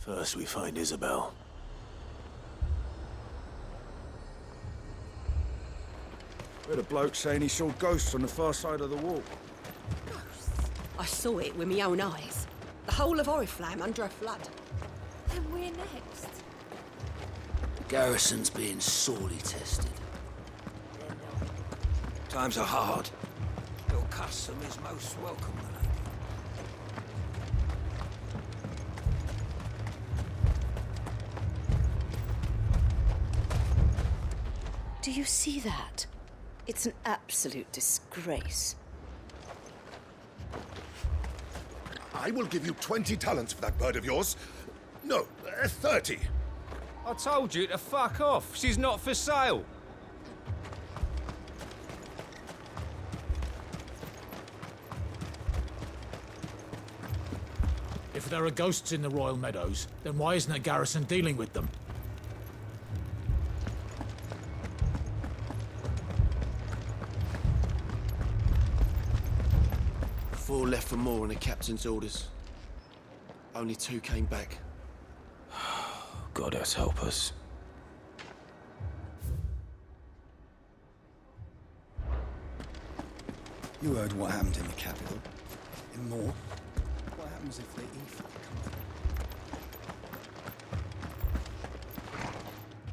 First we find Isabel. We had a bloke saying he saw ghosts on the far side of the wall. Ghosts? I saw it with my own eyes. The whole of Oriflamme under a flood. Then we're next. The garrison's being sorely tested. Times are hard. Your custom is most welcome, my lady. Do you see that? It's an absolute disgrace. I will give you 20 talents for that bird of yours. No, 30. I told you to fuck off. She's not for sale. If there are ghosts in the Royal Meadows, then why isn't a garrison dealing with them? Four left for more on the captain's orders. Only 2 came back. Goddess help us. You heard what happened in the capital. In Moore. What happens if the Aoife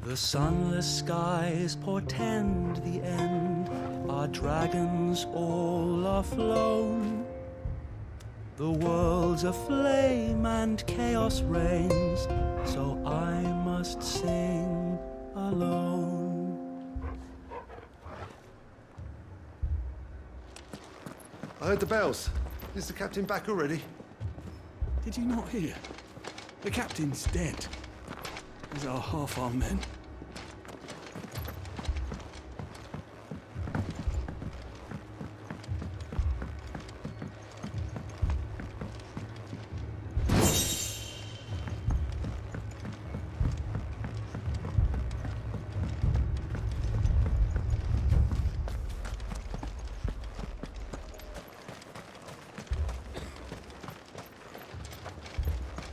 come? The sunless skies portend the end. Our dragons all are flown. The world's aflame and chaos reigns, so I must sing alone. I heard the bells. Is the captain back already? Did you not hear? The captain's dead. As are half our men.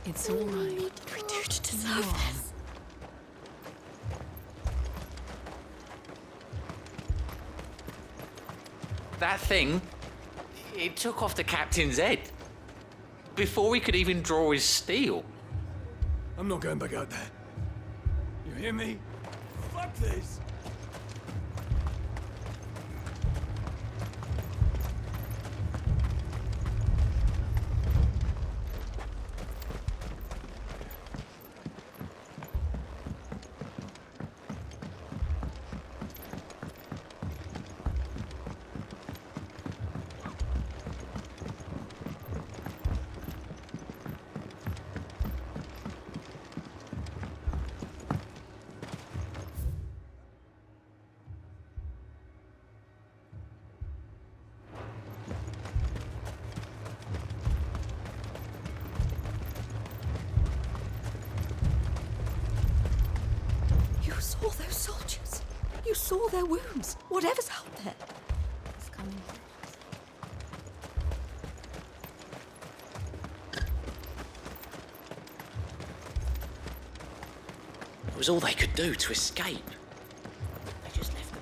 It's all right. What did we do to deserve this? That thing, it took off the captain's head. Before we could even draw his steel. I'm not going back out there. You hear me? Fuck this! You saw those soldiers. You saw their wounds. Whatever's out there. It's coming. It was all they could do to escape. They just left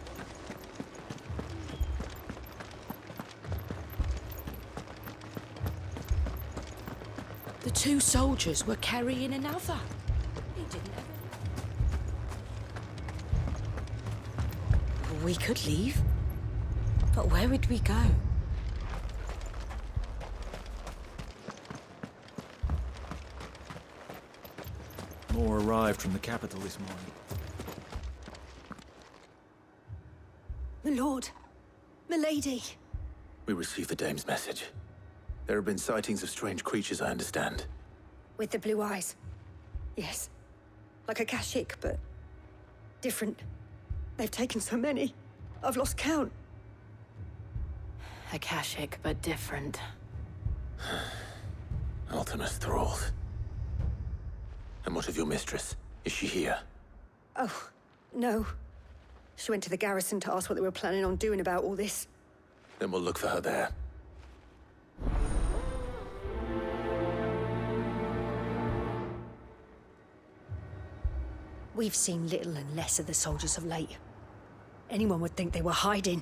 the... The 2 soldiers were carrying another. He didn't ever... We could leave. But where would we go? More arrived from the capital this morning. My lord. My lady. We received the dame's message. There have been sightings of strange creatures, I understand. With the blue eyes. Yes. Like a Kashik, but different. They've taken so many. I've lost count. Akashic, but different. Ultimus thralls. And what of your mistress? Is she here? Oh, no. She went to the garrison to ask what they were planning on doing about all this. Then we'll look for her there. We've seen little and less of the soldiers of late. Anyone would think they were hiding.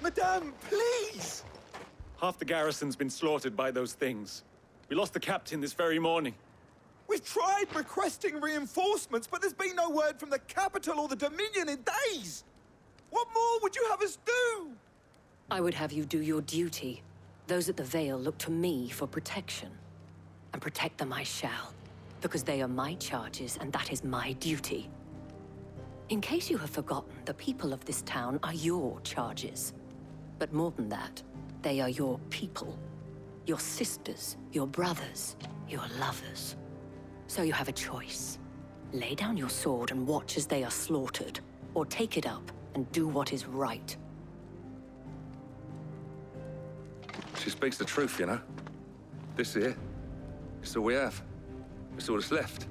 Madame, please! Half the garrison's been slaughtered by those things. We lost the captain this very morning. We've tried requesting reinforcements, but there's been no word from the capital or the Dominion in days! What more would you have us do? I would have you do your duty. Those at the Vale look to me for protection. And protect them I shall, because they are my charges, and that is my duty. In case you have forgotten, the people of this town are your charges. But more than that, they are your people. Your sisters, your brothers, your lovers. So you have a choice. Lay down your sword and watch as they are slaughtered, or take it up and do what is right. She speaks the truth, you know. This here, it's all we have. It's all that's left.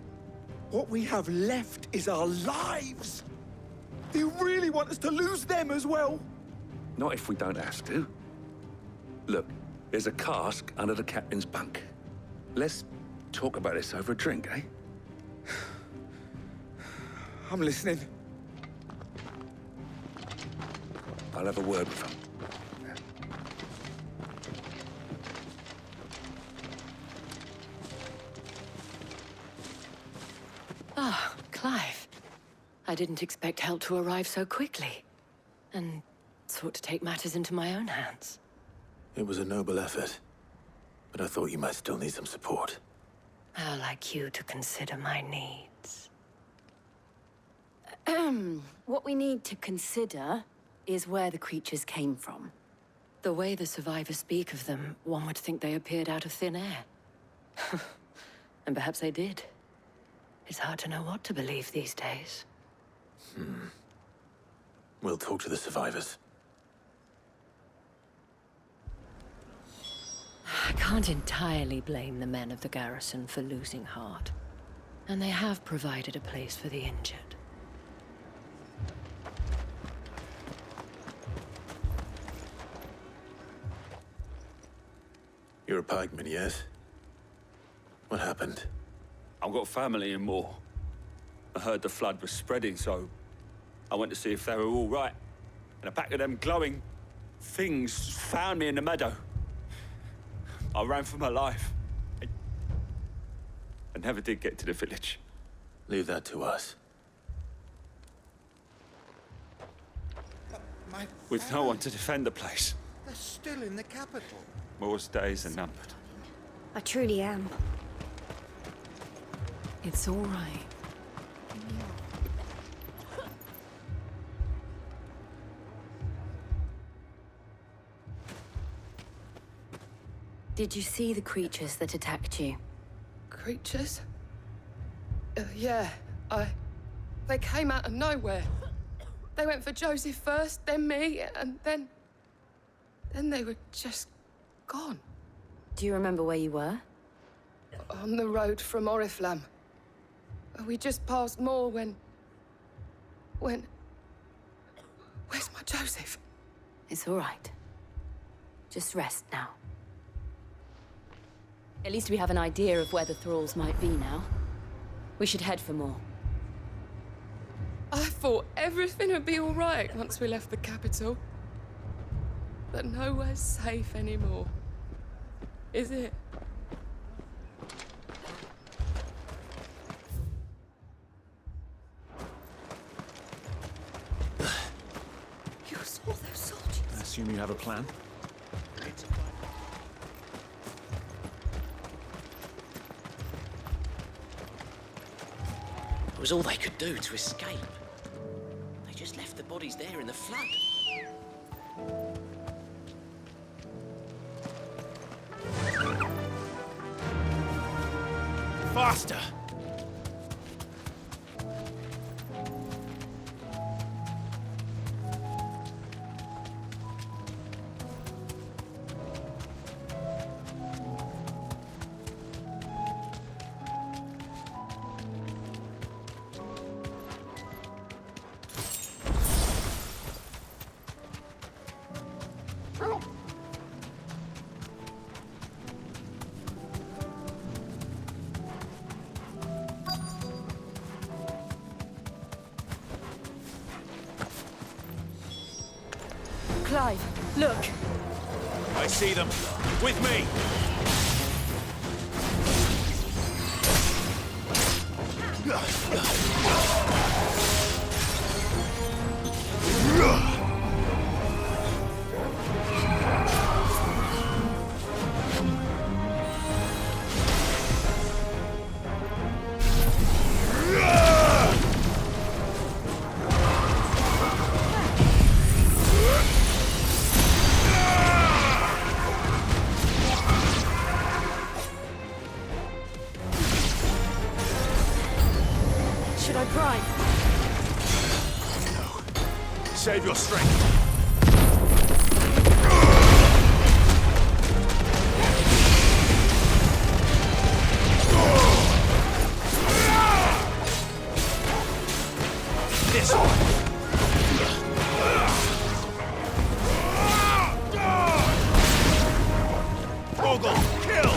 What we have left is our lives! Do you really want us to lose them as well? Not if we don't have to. Look, there's a cask under the captain's bunk. Let's talk about this over a drink, eh? I'm listening. I'll have a word with him. Ah, Clive. I didn't expect help to arrive so quickly. And sought to take matters into my own hands. It was a noble effort, but I thought you might still need some support. How like you to consider my needs. What we need to consider is where the creatures came from. The way the survivors speak of them, one would think they appeared out of thin air. And perhaps they did. It's hard to know what to believe these days. We'll talk to the survivors. I can't entirely blame the men of the garrison for losing heart. And they have provided a place for the injured. You're a pikeman, yes? What happened? I've got family in Moor. I heard the flood was spreading, so I went to see if they were all right. And a pack of them glowing things found me in the meadow. I ran for my life. I never did get to the village. Leave that to us. With no one to defend the place. They're still in the capital. Moor's days are numbered. I truly am. It's all right. Did you see the creatures that attacked you? Creatures? Yeah, they came out of nowhere. They went for Joseph first, then me, and then they were just gone. Do you remember where you were? On the road from Oriflamme. We just passed Moor when... Where's my Joseph? It's all right. Just rest now. At least we have an idea of where the thralls might be now. We should head for more. I thought everything would be all right once we left the capital. But nowhere's safe anymore. Is it? You saw those soldiers? I assume you have a plan? It was all they could do to escape. They just left the bodies there in the flood. Faster! Clive, look. I see them. With me! Should I prime? No. Save your strength. This one. Ogle, kill!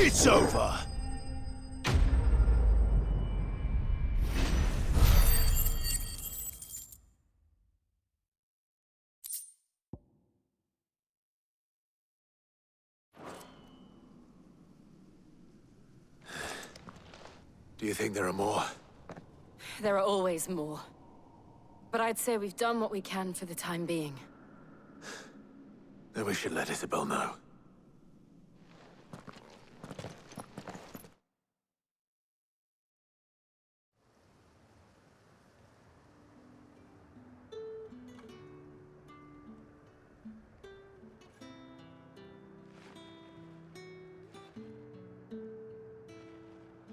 It's over! Do you think there are more? There are always more. But I'd say we've done what we can for the time being. Then we should let Isabel know.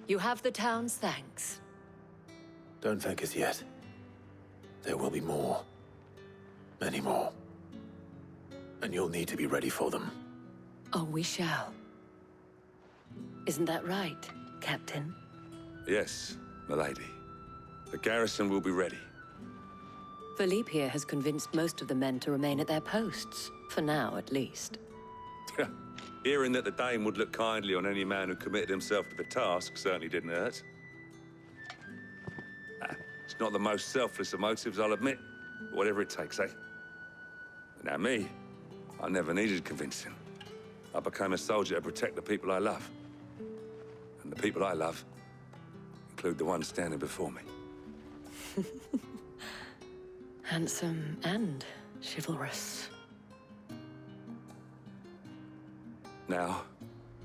You have the town's thanks. Don't thank us yet. There will be more. Many more. And you'll need to be ready for them. Oh, we shall. Isn't that right, Captain? Yes, milady. The garrison will be ready. Philippe here has convinced most of the men to remain at their posts. For now, at least. Hearing that the Dame would look kindly on any man who committed himself to the task certainly didn't hurt. It's not the most selfless of motives, I'll admit. But whatever it takes, eh? Now me, I never needed convincing. I became a soldier to protect the people I love. And the people I love include the ones standing before me. Handsome and chivalrous. Now,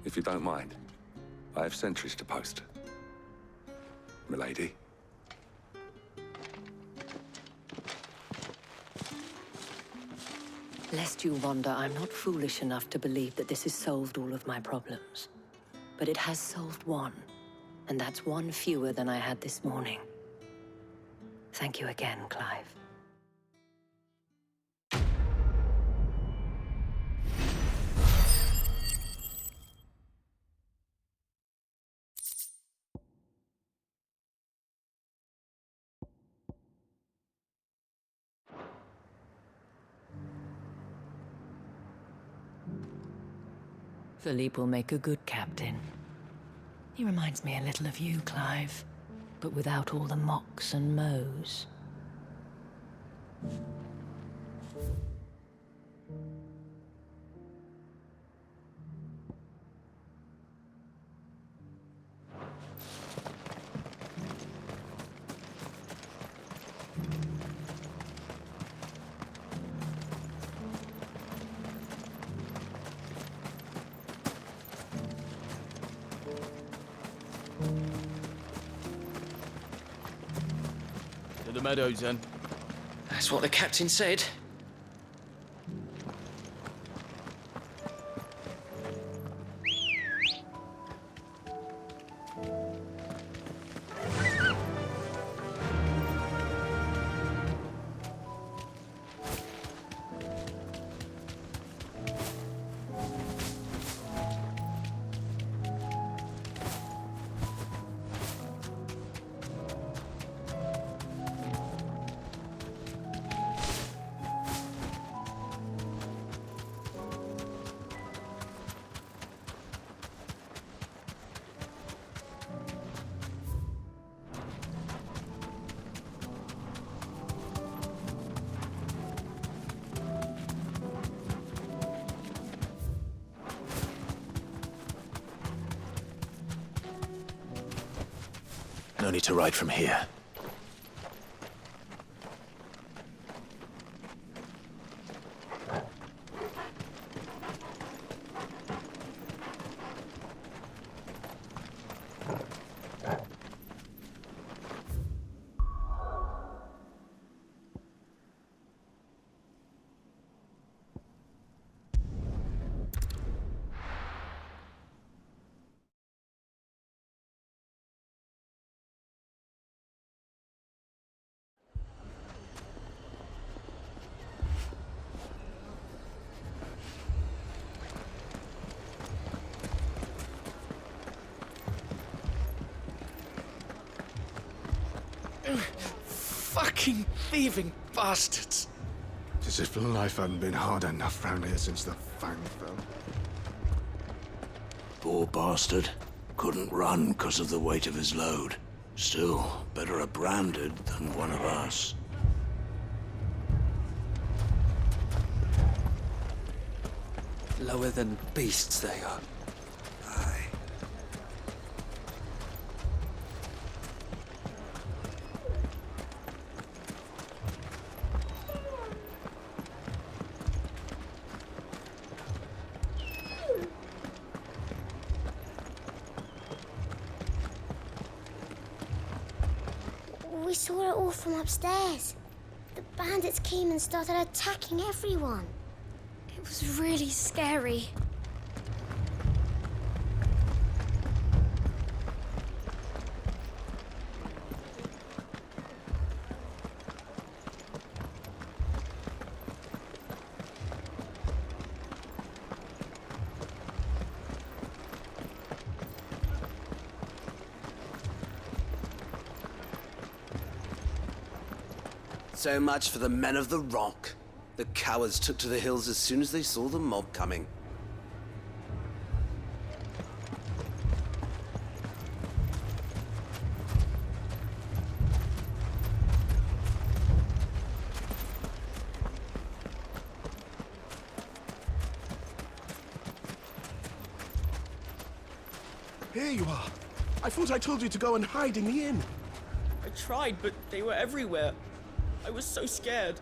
if you don't mind, I have sentries to post. Milady. Lest you wonder, I'm not foolish enough to believe that this has solved all of my problems. But it has solved one, and that's one fewer than I had this morning. Thank you again, Clive. Philippe will make a good captain. He reminds me a little of you, Clive, but without all the mocks and mows. To the meadows, then. That's what the captain said. No need to ride from here. Fucking thieving bastards! It's as if life hadn't been hard enough round here since the Fang fell. Poor bastard. Couldn't run because of the weight of his load. Still, better a branded than one of us. Lower than beasts they are. Aye. We saw it all from upstairs. The bandits came and started attacking everyone. It was really scary. So much for the men of the Rock. The cowards took to the hills as soon as they saw the mob coming. Here you are. I thought I told you to go and hide in the inn. I tried, but they were everywhere. I was so scared.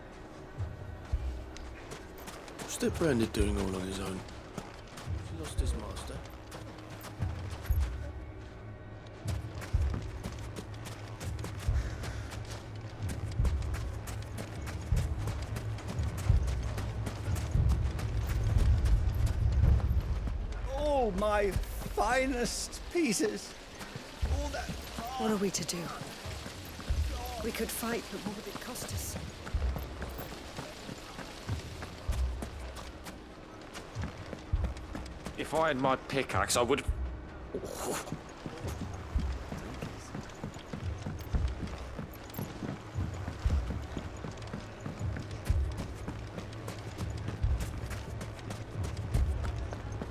What's that Branded doing all on his own? He lost his master. All my finest pieces. All that. What are we to do? We could fight, but what would it cost us? If I had my pickaxe, I would...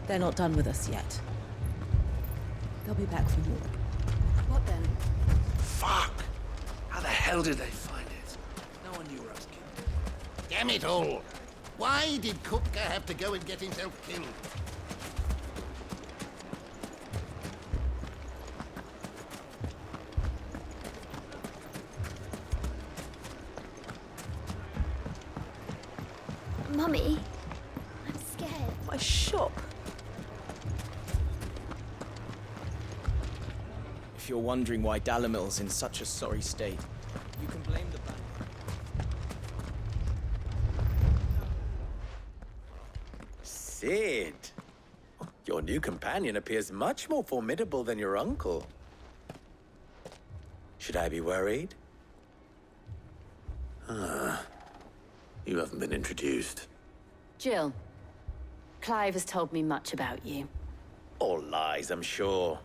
They're not done with us yet. They'll be back for more. What then? Fuck! How the hell did they find it? No one knew where I was killed. Damn it all! Why did Kupka have to go and get himself killed? Mummy, I'm scared. My shop. If you're wondering why Dalamil's in such a sorry state, you can blame the bandit. Sid! Your new companion appears much more formidable than your uncle. Should I be worried? You haven't been introduced. Jill, Clive has told me much about you. All lies, I'm sure.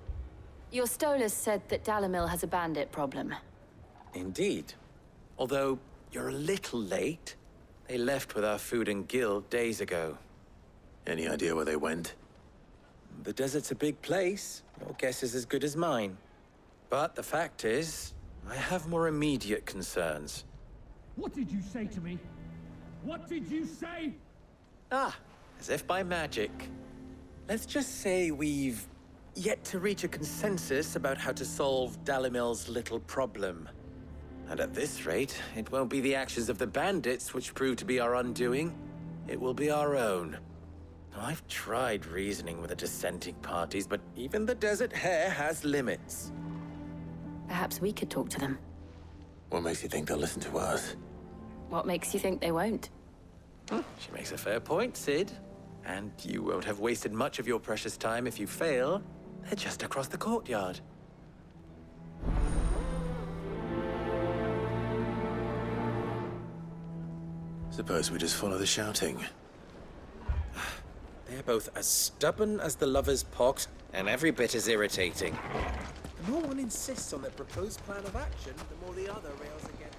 Your Stolas said that Dalamil has a bandit problem. Indeed. Although, you're a little late. They left with our food and guild days ago. Any idea where they went? The desert's a big place. Your guess is as good as mine. But the fact is, I have more immediate concerns. What did you say to me? What did you say? Ah, as if by magic. Let's just say we've yet to reach a consensus about how to solve Dalamil's little problem. And at this rate, it won't be the actions of the bandits which prove to be our undoing. It will be our own. I've tried reasoning with the dissenting parties, but even the Desert Hare has limits. Perhaps we could talk to them. What makes you think they'll listen to us? What makes you think they won't? She makes a fair point, Sid. And you won't have wasted much of your precious time if you fail. They're just across the courtyard. Suppose we just follow the shouting. They're both as stubborn as the lover's pox, and every bit as irritating. The more one insists on their proposed plan of action, the more the other rails against it.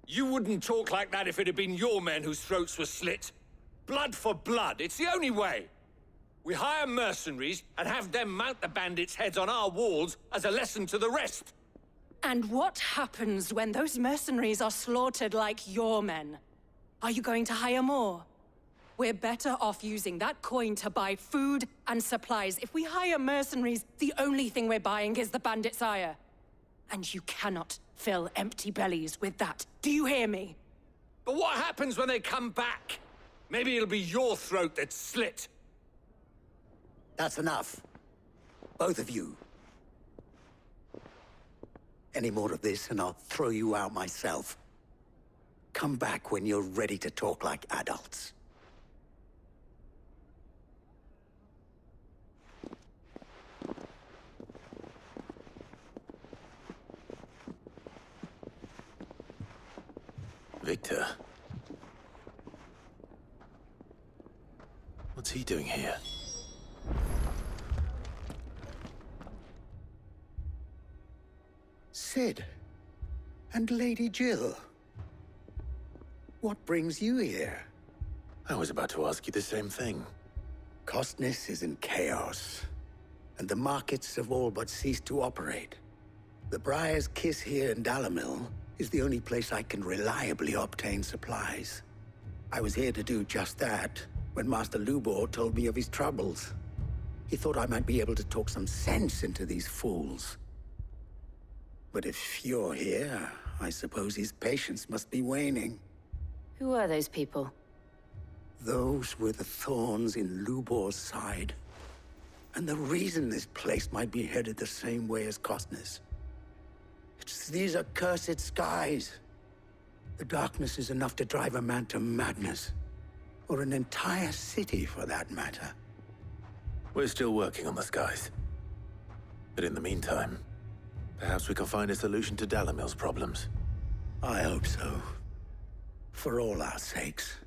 You wouldn't talk like that if it had been your men whose throats were slit. Blood for blood, it's the only way. We hire mercenaries and have them mount the bandits' heads on our walls as a lesson to the rest. And what happens when those mercenaries are slaughtered like your men? Are you going to hire more? We're better off using that coin to buy food and supplies. If we hire mercenaries, the only thing we're buying is the bandits' ire. And you cannot fill empty bellies with that. Do you hear me? But what happens when they come back? Maybe it'll be your throat that's slit. That's enough. Both of you. Any more of this and I'll throw you out myself. Come back when you're ready to talk like adults. Victor. What's he doing here? Sid. And Lady Jill. What brings you here? I was about to ask you the same thing. Costness is in chaos, and the markets have all but ceased to operate. The Briar's Kiss here in Dalamil is the only place I can reliably obtain supplies. I was here to do just that when Master Lubor told me of his troubles. He thought I might be able to talk some sense into these fools. But if you're here, I suppose his patience must be waning. Who are those people? Those were the thorns in Lubor's side. And the reason this place might be headed the same way as Costness. It's these accursed skies. The darkness is enough to drive a man to madness. Or an entire city, for that matter. We're still working on the skies. But in the meantime, perhaps we can find a solution to Dalamil's problems. I hope so. For all our sakes.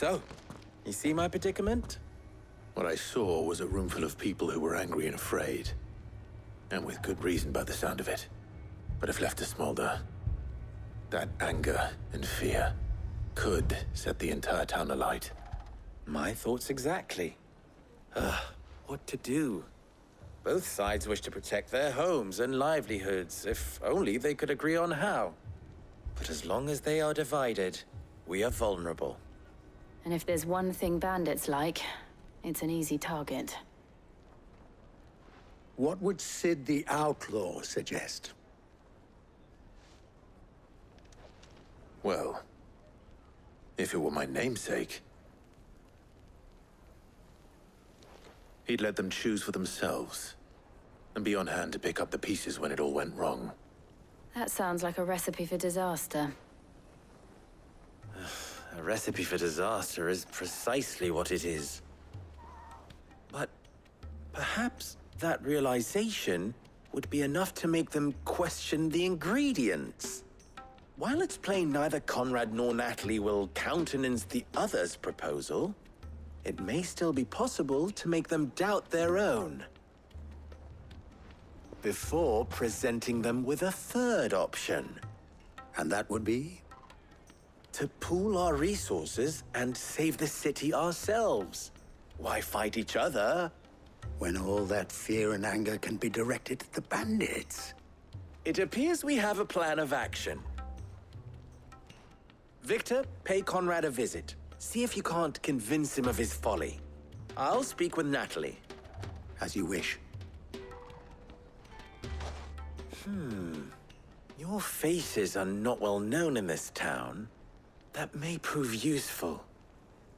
So, you see my predicament? What I saw was a room full of people who were angry and afraid. And with good reason by the sound of it. But if left to smolder, that anger and fear could set the entire town alight. My thoughts exactly. What to do? Both sides wish to protect their homes and livelihoods, if only they could agree on how. But as long as they are divided, we are vulnerable. And if there's one thing bandits like, it's an easy target. What would Sid the Outlaw suggest? Well, if it were my namesake, he'd let them choose for themselves and be on hand to pick up the pieces when it all went wrong. That sounds like a recipe for disaster. A recipe for disaster is precisely what it is. But perhaps that realization would be enough to make them question the ingredients. While it's plain neither Conrad nor Natalie will countenance the other's proposal, it may still be possible to make them doubt their own. Before presenting them with a third option. And that would be? To pool our resources and save the city ourselves. Why fight each other? When all that fear and anger can be directed at the bandits. It appears we have a plan of action. Victor, pay Conrad a visit. See if you can't convince him of his folly. I'll speak with Natalie. As you wish. Your faces are not well known in this town. That may prove useful.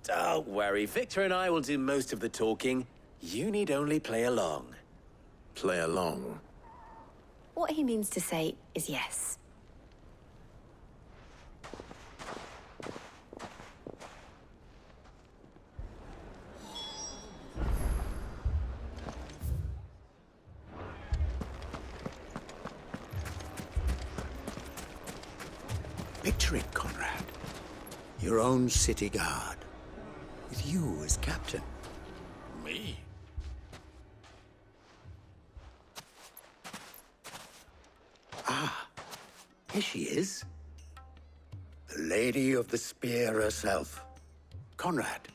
Don't worry, Victor and I will do most of the talking. You need only play along. Play along? What he means to say is yes. Picture it, Conrad. Your own city guard. With you as captain. Me? Ah, here she is. The Lady of the Spear herself. Conrad,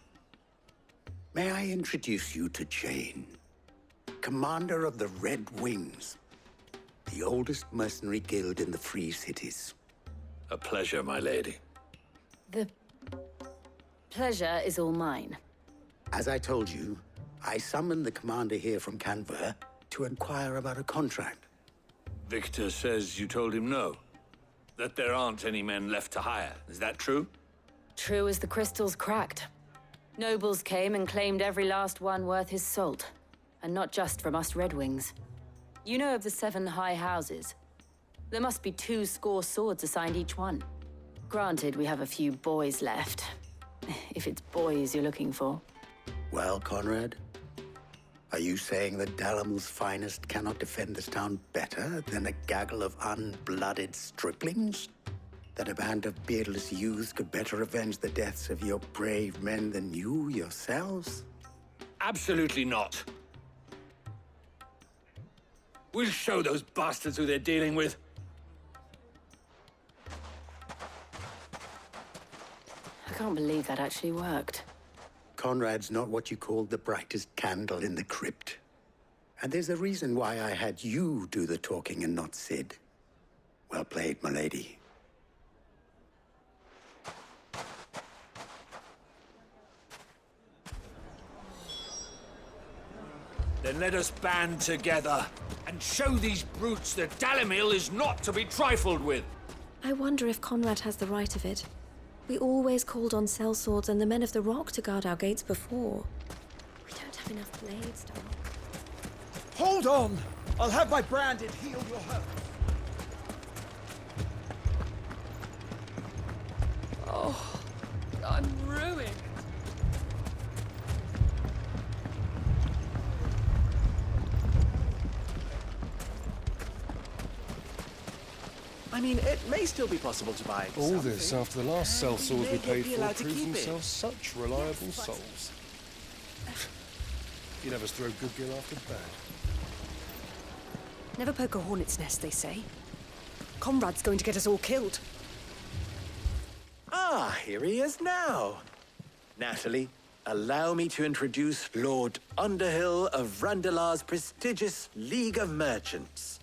may I introduce you to Jane, commander of the Red Wings, the oldest mercenary guild in the Free Cities. A pleasure, my lady. The pleasure is all mine. As I told you, I summoned the commander here from Canver to inquire about a contract. Victor says you told him no. That there aren't any men left to hire. Is that true? True as the crystals cracked. Nobles came and claimed every last one worth his salt. And not just from us Red Wings. You know of the 7 high houses? There must be 2 swords assigned each one. Granted, we have a few boys left. If it's boys you're looking for. Well, Conrad, are you saying that Dalamil's finest cannot defend this town better than a gaggle of unblooded striplings? That a band of beardless youths could better avenge the deaths of your brave men than you yourselves? Absolutely not. We'll show those bastards who they're dealing with. I can't believe that actually worked. Conrad's not what you called the brightest candle in the crypt. And there's a reason why I had you do the talking and not Sid. Well played, my lady. Then let us band together and show these brutes that Dalamil is not to be trifled with. I wonder if Conrad has the right of it. We always called on sellswords and the men of the rock to guard our gates before. We don't have enough blades, darling. Hold on! I'll have my branded heal your hurt. Oh, I'm ruined. I mean, it may still be possible to buy All something. this after the last sellswords we paid be for allowed to proved keep it. themselves such reliable souls. You never throw good gear after bad. Never poke a hornet's nest, they say. Conrad's going to get us all killed. Ah, here he is now. Natalie, allow me to introduce Lord Underhill of Randalar's prestigious League of Merchants.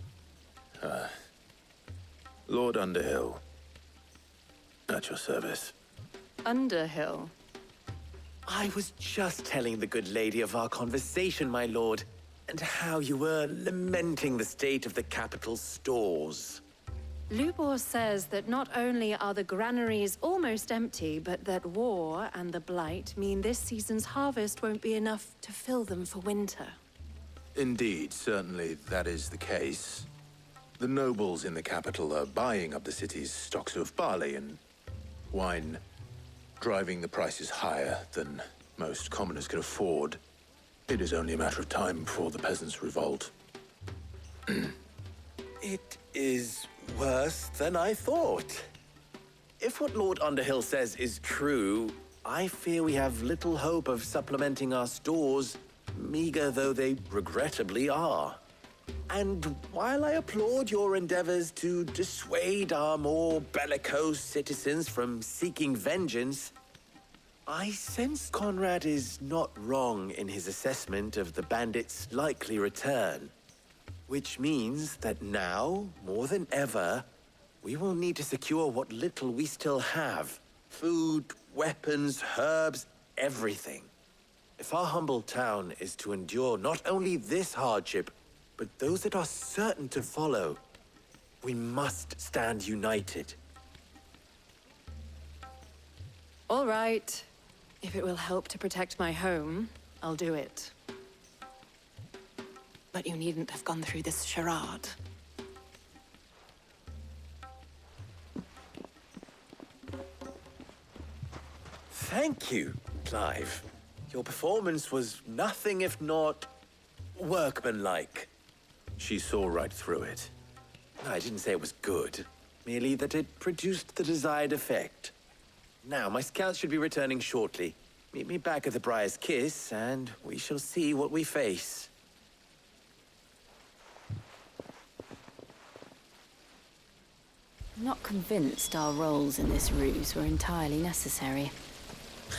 Lord Underhill. At your service. Underhill? I was just telling the good lady of our conversation, my lord, and how you were lamenting the state of the capital's stores. Lubor says that not only are the granaries almost empty, but that war and the Blight mean this season's harvest won't be enough to fill them for winter. Indeed, certainly that is the case. The nobles in the capital are buying up the city's stocks of barley and wine, driving the prices higher than most commoners can afford. It is only a matter of time before the peasants revolt. It is worse than I thought. If what Lord Underhill says is true, I fear we have little hope of supplementing our stores, meager though they regrettably are. And while I applaud your endeavors to dissuade our more bellicose citizens from seeking vengeance, I sense Conrad is not wrong in his assessment of the bandits' likely return. Which means that now, more than ever, we will need to secure what little we still have. Food, weapons, herbs, everything. If our humble town is to endure not only this hardship, but those that are certain to follow, we must stand united. All right. If it will help to protect my home, I'll do it. But you needn't have gone through this charade. Thank you, Clive. Your performance was nothing if not workmanlike. She saw right through it. I didn't say it was good, merely that it produced the desired effect. Now, my scouts should be returning shortly. Meet me back at the Briar's Kiss, and we shall see what we face. I'm not convinced our roles in this ruse were entirely necessary.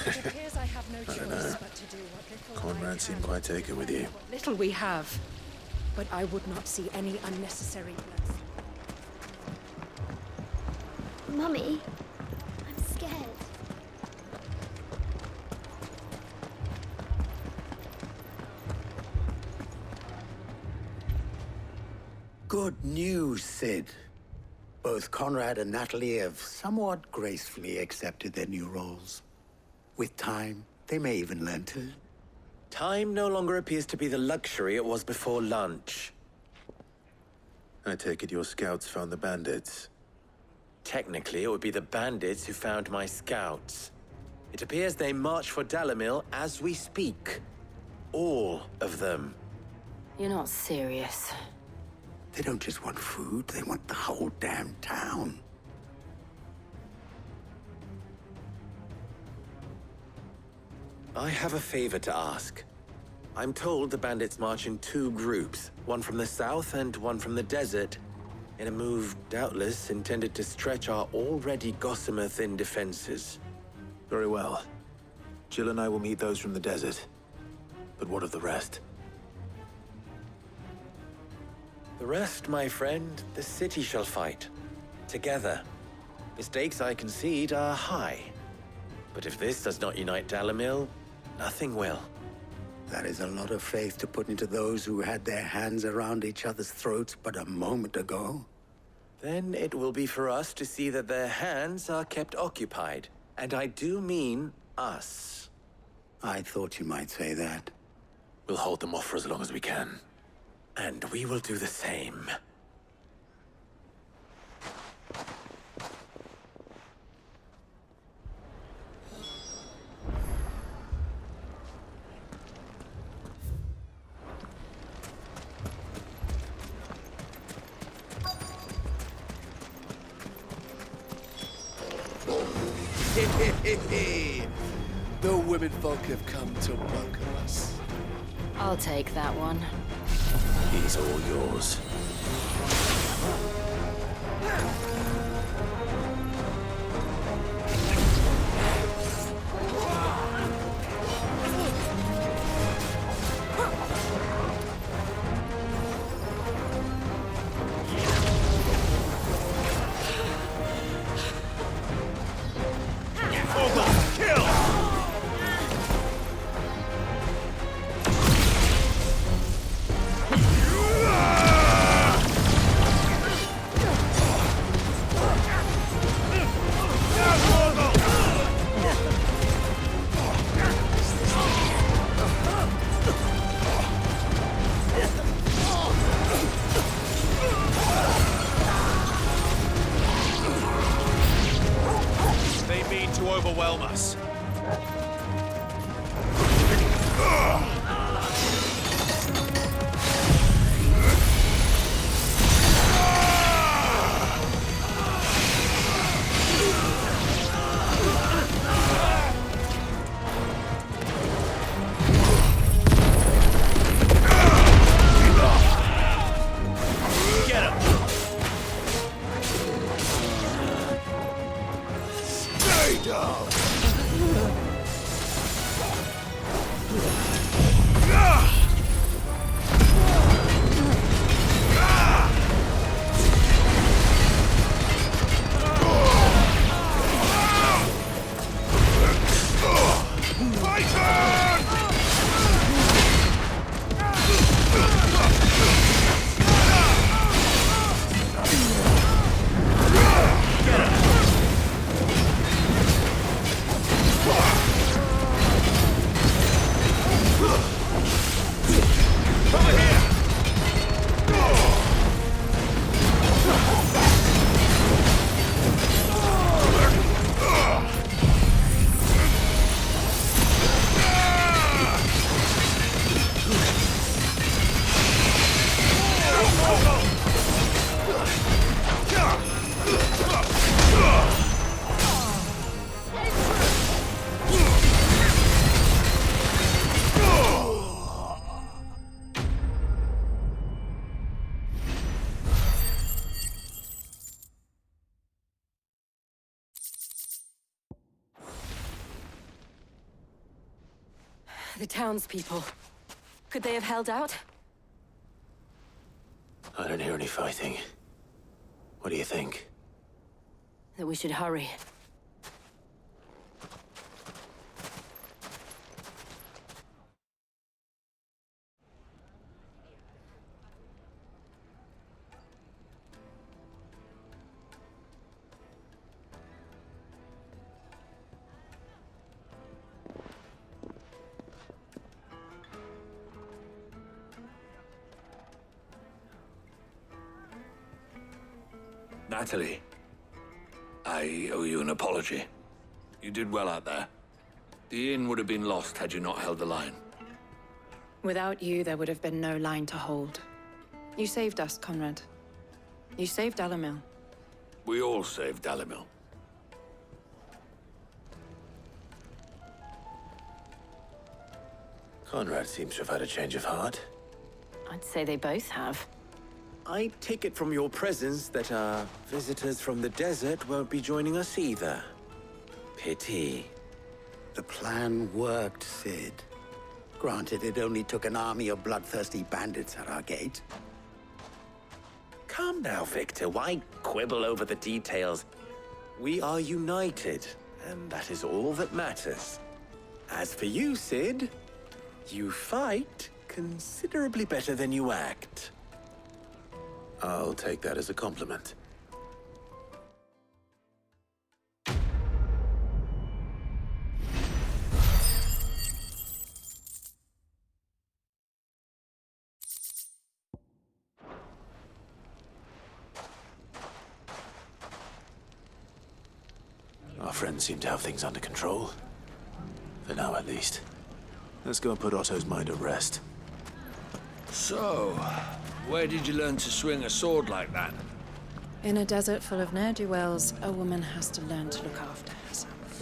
It appears I have no choice but to do what little Conrad seemed quite taken with you. little we have. But I would not see any unnecessary blood. Mummy, I'm scared. Good news, Sid. Both Conrad and Natalie have somewhat gracefully accepted their new roles. With time, they may even learn to... Time no longer appears to be the luxury it was before lunch. I take it your scouts found the bandits. Technically, it would be the bandits who found my scouts. It appears they march for Dalamil as we speak. All of them. You're not serious. They don't just want food, they want the whole damn town. I have a favor to ask. I'm told the bandits march in two groups, one from the south and one from the desert, in a move doubtless intended to stretch our already gossamer-thin defenses. Very well. Jill and I will meet those from the desert. But what of the rest? The rest, my friend, the city shall fight. Together. Mistakes, I concede, are high. But if this does not unite Dalamil, nothing will. That is a lot of faith to put into those who had their hands around each other's throats but a moment ago. Then it will be for us to see that their hands are kept occupied. And I do mean us. I thought you might say that. We'll hold them off for as long as we can. And we will do the same. The women folk have come to welcome us. I'll take that one. He's all yours. Overwhelm us. Get him! Stay down! The townspeople. Could they have held out? I don't hear any fighting. What do you think? That we should hurry. Natalie, I owe you an apology. You did well out there. The inn would have been lost had you not held the line. Without you, there would have been no line to hold. You saved us, Conrad. You saved Dalimil. We all saved Dalimil. Conrad seems to have had a change of heart. I'd say they both have. I take it from your presence that our visitors from the desert won't be joining us either. Pity. The plan worked, Sid. Granted, it only took an army of bloodthirsty bandits at our gate. Calm now, Victor. Why quibble over the details? We are united, and that is all that matters. As for you, Sid, you fight considerably better than you act. I'll take that as a compliment. Our friends seem to have things under control. For now, at least. Let's go and put Otto's mind at rest. So, where did you learn to swing a sword like that? In a desert full of ne'er-do-wells, a woman has to learn to look after herself.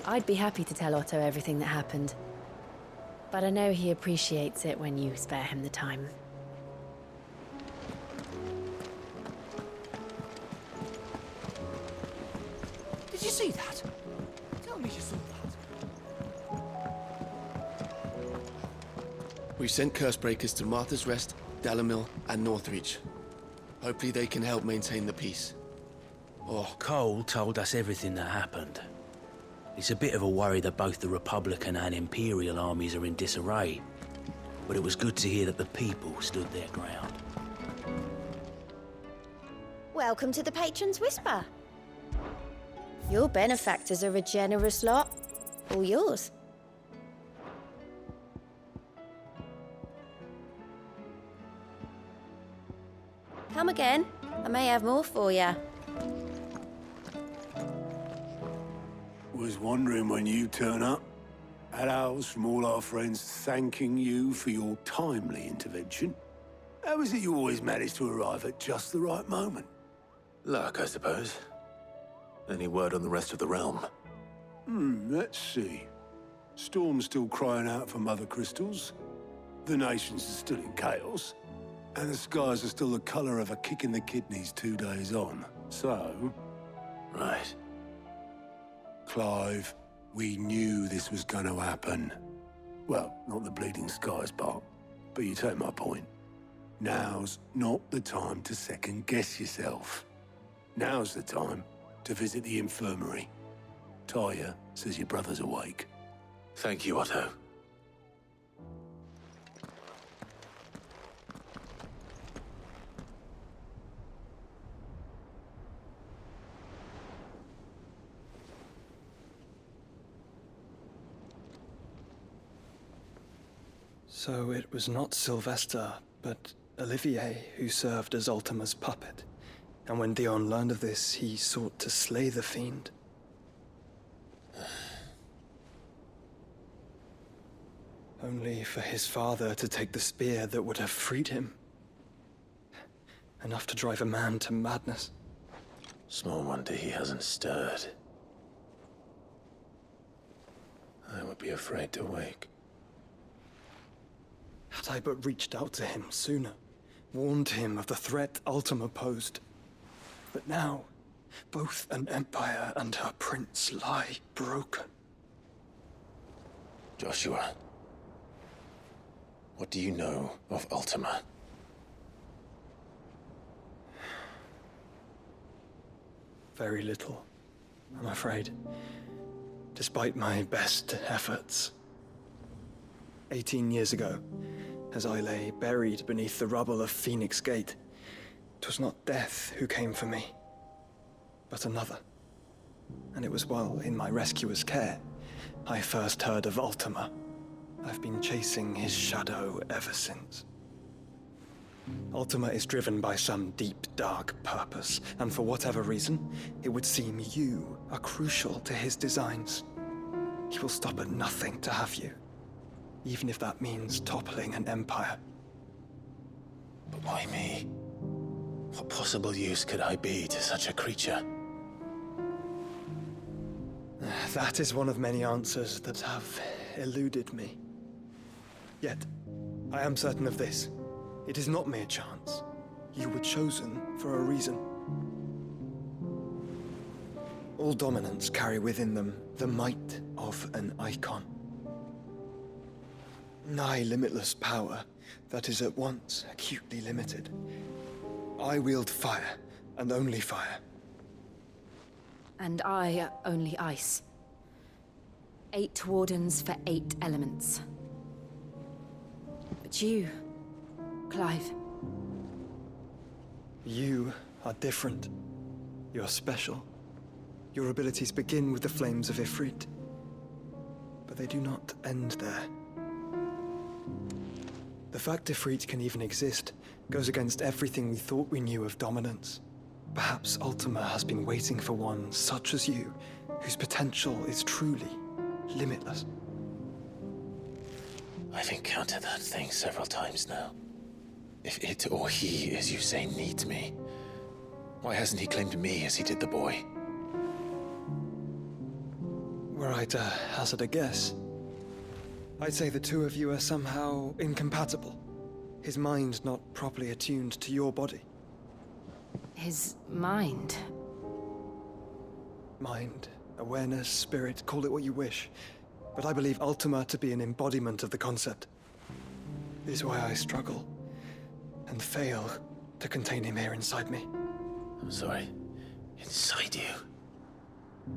I'd be happy to tell Otto everything that happened. But I know he appreciates it when you spare him the time. Did you see that? Tell me you saw that. We sent Cursebreakers to Martha's Rest, Dalamil, and Northreach. Hopefully they can help maintain the peace. Oh, Cole told us everything that happened. It's a bit of a worry that both the Republican and Imperial armies are in disarray. But it was good to hear that the people stood their ground. Welcome to the Patron's Whisper. Your benefactors are a generous lot. All yours. Come again. I may have more for you. Was wondering when you turn up. Had owls from all our friends thanking you for your timely intervention. How is it you always manage to arrive at just the right moment? Luck, I suppose. Any word on the rest of the realm? Let's see. Storm's still crying out for mother crystals. The nations are still in chaos. And the skies are still the color of a kick in the kidneys 2 days on. So... Right. Clive, we knew this was going to happen. Well, not the bleeding skies part, but you take my point. Now's not the time to second-guess yourself. Now's the time to visit the infirmary. Talia says your brother's awake. Thank you, Otto. So it was not Sylvester, but Olivier who served as Ultima's puppet. And when Dion learned of this, he sought to slay the fiend. Only for his father to take the spear that would have freed him. Enough to drive a man to madness. Small wonder he hasn't stirred. I would be afraid to wake. Had I but reached out to him sooner, warned him of the threat Ultima posed. But now, both an empire and her prince lie broken. Joshua, what do you know of Ultima? Very little, I'm afraid. Despite my best efforts. 18 years ago, as I lay buried beneath the rubble of Phoenix Gate, 'twas not death who came for me, but another. And it was while in my rescuer's care, I first heard of Ultima. I've been chasing his shadow ever since. Ultima is driven by some deep, dark purpose, and for whatever reason, it would seem you are crucial to his designs. He will stop at nothing to have you, even if that means toppling an empire. But why me? What possible use could I be to such a creature? That is one of many answers that have eluded me. Yet, I am certain of this. It is not mere chance. You were chosen for a reason. All dominants carry within them the might of an icon. Nigh limitless power that is at once acutely limited. I wield fire, and only fire. And I only ice. 8 wardens for 8 elements. But you, Clive. You are different. You're special. Your abilities begin with the flames of Ifrit. But they do not end there. The fact Ifrit can even exist goes against everything we thought we knew of dominance. Perhaps Ultima has been waiting for one such as you, whose potential is truly limitless. I've encountered that thing several times now. If it or he, as you say, needs me, why hasn't he claimed me as he did the boy? Were I to hazard a guess, I'd say the two of you are somehow incompatible. His mind not properly attuned to your body. His mind? Mind, awareness, spirit, call it what you wish. But I believe Ultima to be an embodiment of the concept. This is why I struggle and fail to contain him here inside me. I'm sorry. Inside you?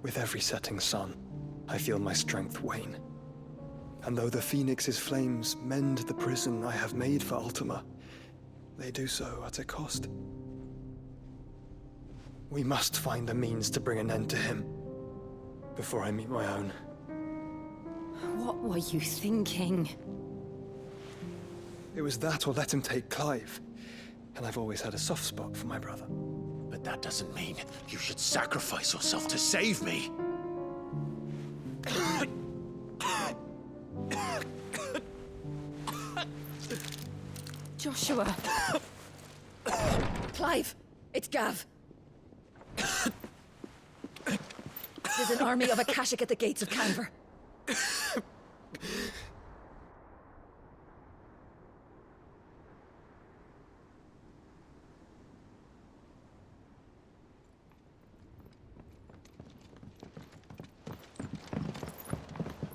With every setting sun, I feel my strength wane. And though the Phoenix's flames mend the prison I have made for Ultima, they do so at a cost. We must find a means to bring an end to him before I meet my own. What were you thinking? It was that or let him take Clive. And I've always had a soft spot for my brother. But that doesn't mean you should sacrifice yourself to save me. Joshua! Clive! It's Gav! There's an army of Akashic at the gates of Canver.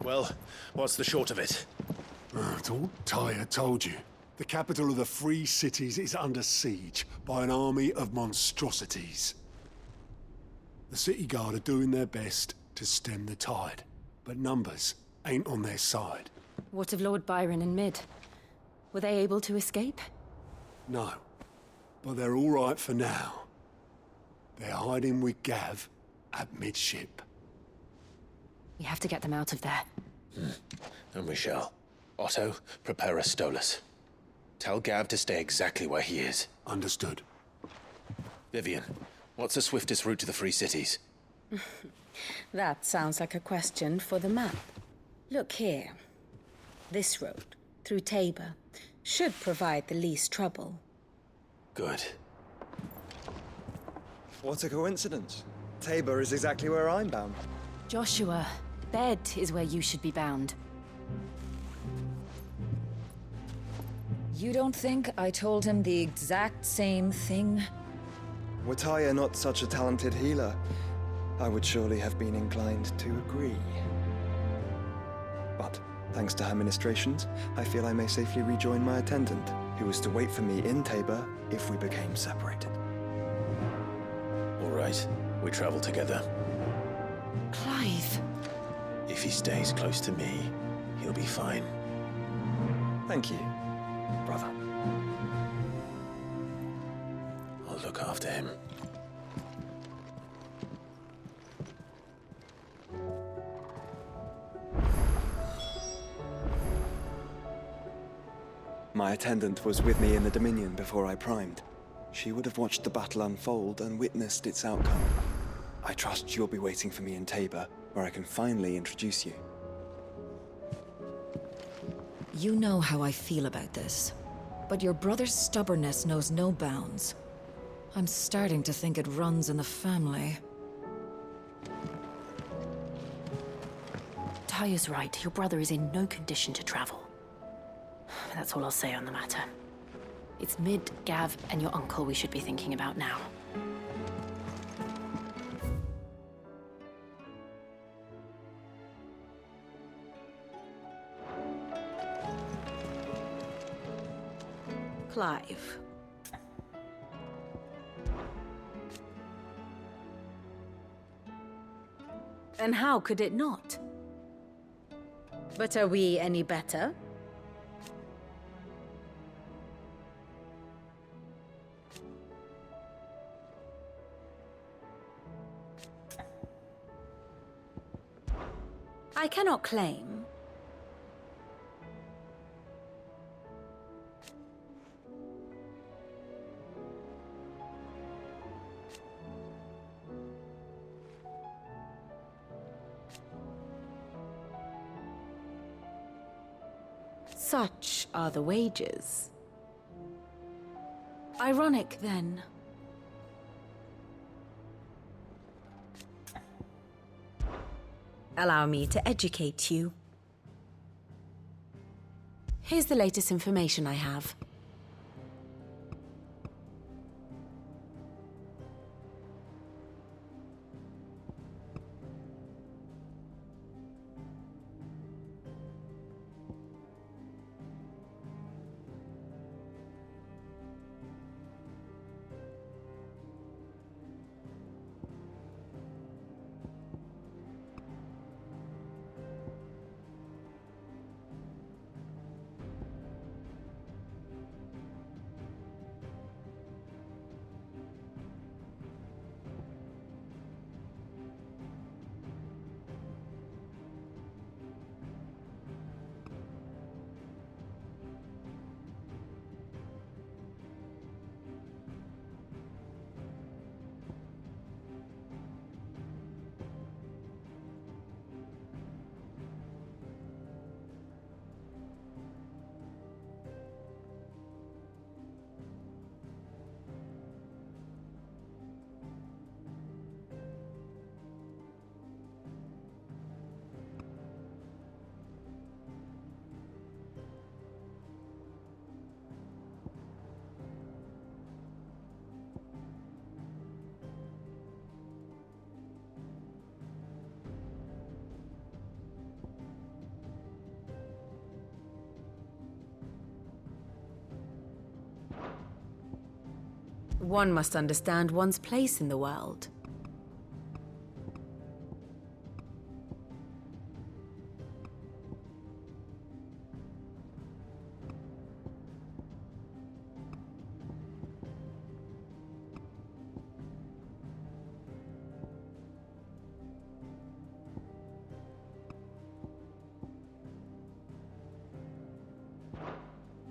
Well, what's the short of it? Thought Tyre told you. The capital of the Free Cities is under siege by an army of monstrosities. The city guard are doing their best to stem the tide, but numbers ain't on their side. What of Lord Byron and Mid? Were they able to escape? No, but they're all right for now. They're hiding with Gav at midship. We have to get them out of there. And we shall. Otto, prepare a Stolas. Tell Gav to stay exactly where he is. Understood. Vivian, what's the swiftest route to the Free Cities? That sounds like a question for the map. Look here. This road, through Tabor, should provide the least trouble. Good. What a coincidence. Tabor is exactly where I'm bound. Joshua, bed is where you should be bound. You don't think I told him the exact same thing? Were Tyre not such a talented healer, I would surely have been inclined to agree. But, thanks to her ministrations, I feel I may safely rejoin my attendant, who was to wait for me in Tabor if we became separated. All right, we travel together. Clive! If he stays close to me, he'll be fine. Thank you, brother. I'll look after him. My attendant was with me in the Dominion before I primed. She would have watched the battle unfold and witnessed its outcome. I trust you'll be waiting for me in Tabor, where I can finally introduce you. You know how I feel about this, but your brother's stubbornness knows no bounds. I'm starting to think it runs in the family. Tyre's right. Your brother is in no condition to travel. That's all I'll say on the matter. It's Mid, Gav, and your uncle we should be thinking about now. Clive. And how could it not? But are we any better? I cannot claim. such are the wages. Ironic, then. Allow me to educate you. Here's the latest information I have. One must understand one's place in the world.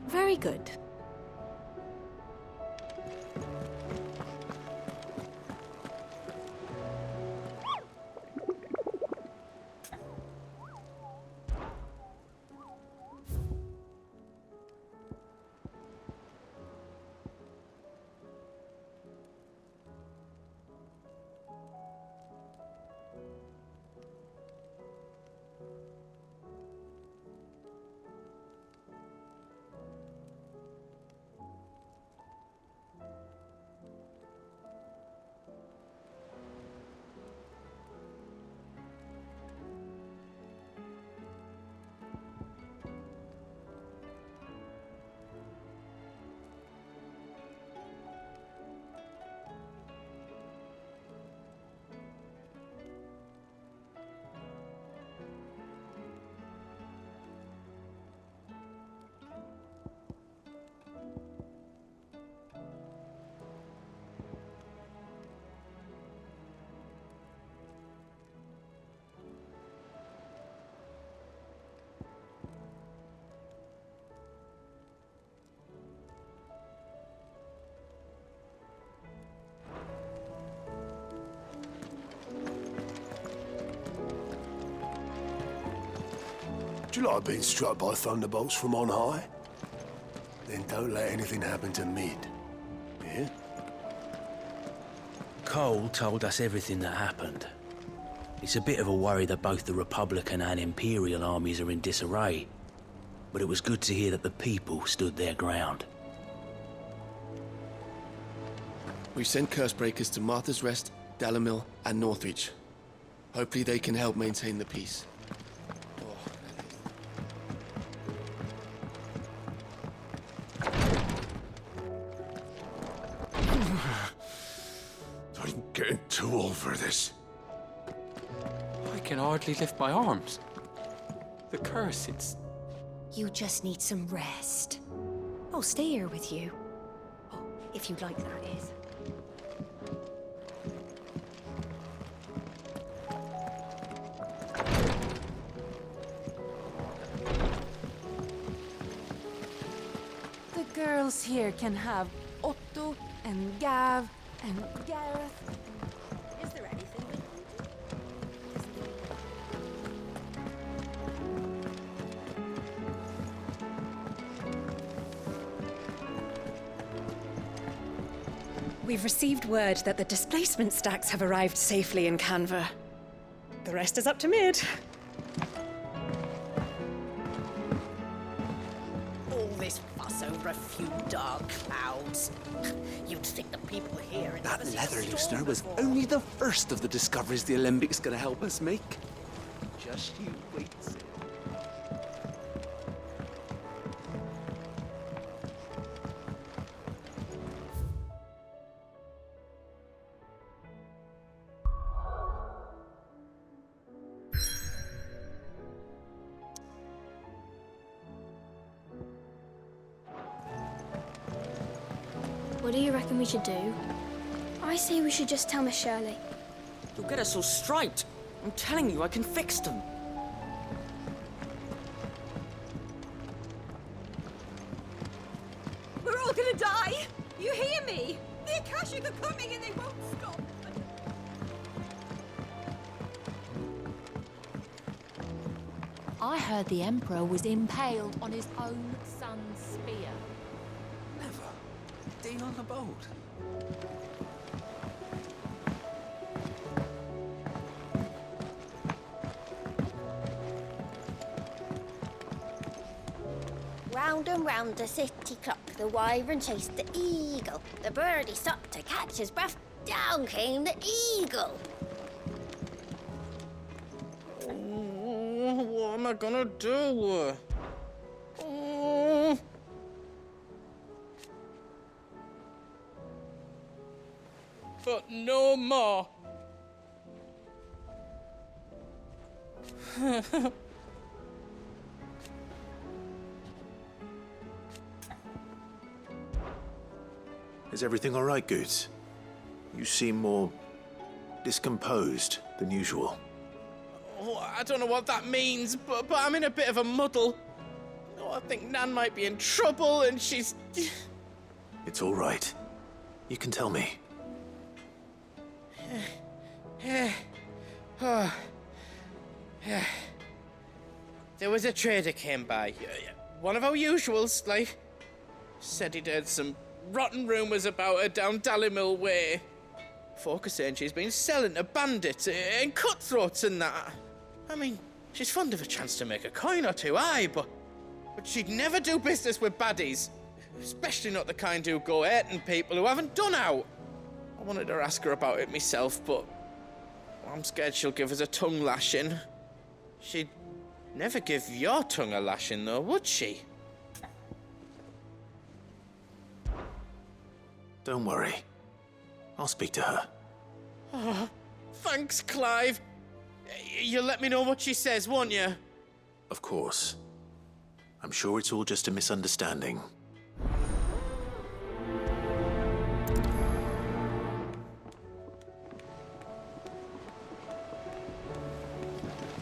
Very good. Do you like being struck by thunderbolts from on high? Then don't let anything happen to Mid. Yeah? Cole told us everything that happened. It's a bit of a worry that both the Republican and Imperial armies are in disarray, but it was good to hear that the people stood their ground. We've sent Cursebreakers to Martha's Rest, Dalamil, and Northreach. Hopefully they can help maintain the peace. I'm getting too old for this. I can hardly lift my arms. The curse, it's... You just need some rest. I'll stay here with you. Oh, if you'd like, that is. The girls here can have Otto and Gav and Gareth. Is there anything we can do? We've received word that the displacement stacks have arrived safely in Canva. The rest is up to Mid. All this fuss over a few dark clouds. You'd think the people here had never That seen a leather storm loosener was before. only the first of the discoveries the Alembics gonna help us make. Just you wait. What do you reckon we should do? I say we should just tell Miss Shirley. You'll get us all striped. I'm telling you, I can fix them. We're all gonna die! You hear me? The Akashic are coming and they won't stop! I heard the Emperor was impaled on his own son's spear. Never. Dean on the boat. Round and round the city clock, the wyvern chased the eagle. The birdie stopped to catch his breath. Down came the eagle. What am I gonna do? Oh. But no more. Is everything all right, Goots? You seem more discomposed than usual. Oh, I don't know what that means, but I'm in a bit of a muddle. Oh, I think Nan might be in trouble, and she's... It's all right. You can tell me. There was a trader came by. One of our usuals, like. Said he'd heard some rotten rumours about her down Dalimil way. Folk are saying she's been selling to bandits and cutthroats and that. I mean, she's fond of a chance to make a coin or two, aye, but she'd never do business with baddies. Especially not the kind who go hurting people who haven't done out. I wanted to ask her about it myself, but I'm scared she'll give us a tongue lashing. She'd never give your tongue a lashing, though, would she? Don't worry. I'll speak to her. Oh, thanks, Clive. You'll let me know what she says, won't you? Of course. I'm sure it's all just a misunderstanding.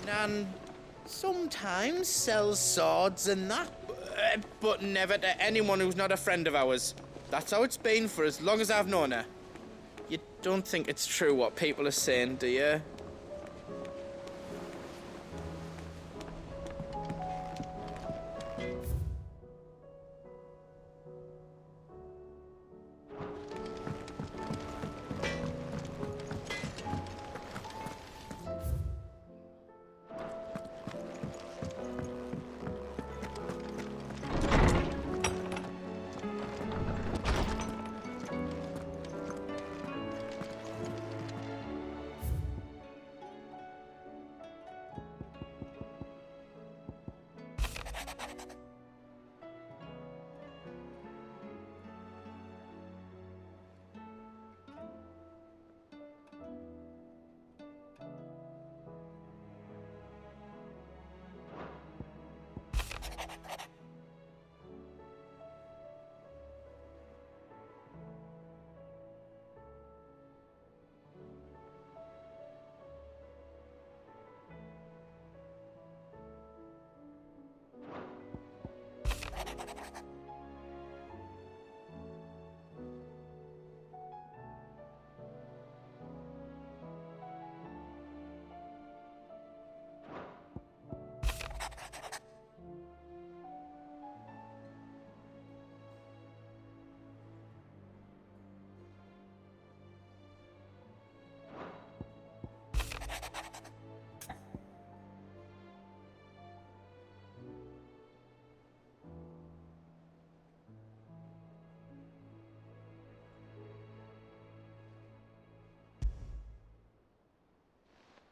Nan sometimes sells swords and that, but never to anyone who's not a friend of ours. That's how it's been for as long as I've known her. You don't think it's true what people are saying, do you?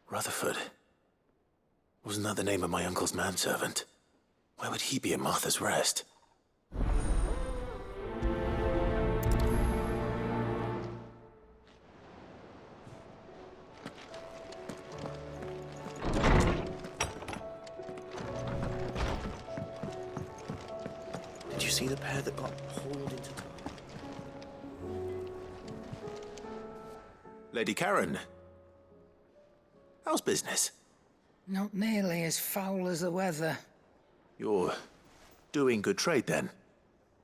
Rutherford. Wasn't that the name of my uncle's manservant? Why would he be at Martha's Rest? Did you see the pair that got hauled into the... Lady Karen. How's business? Not nearly as foul as the weather. You're doing good trade, then?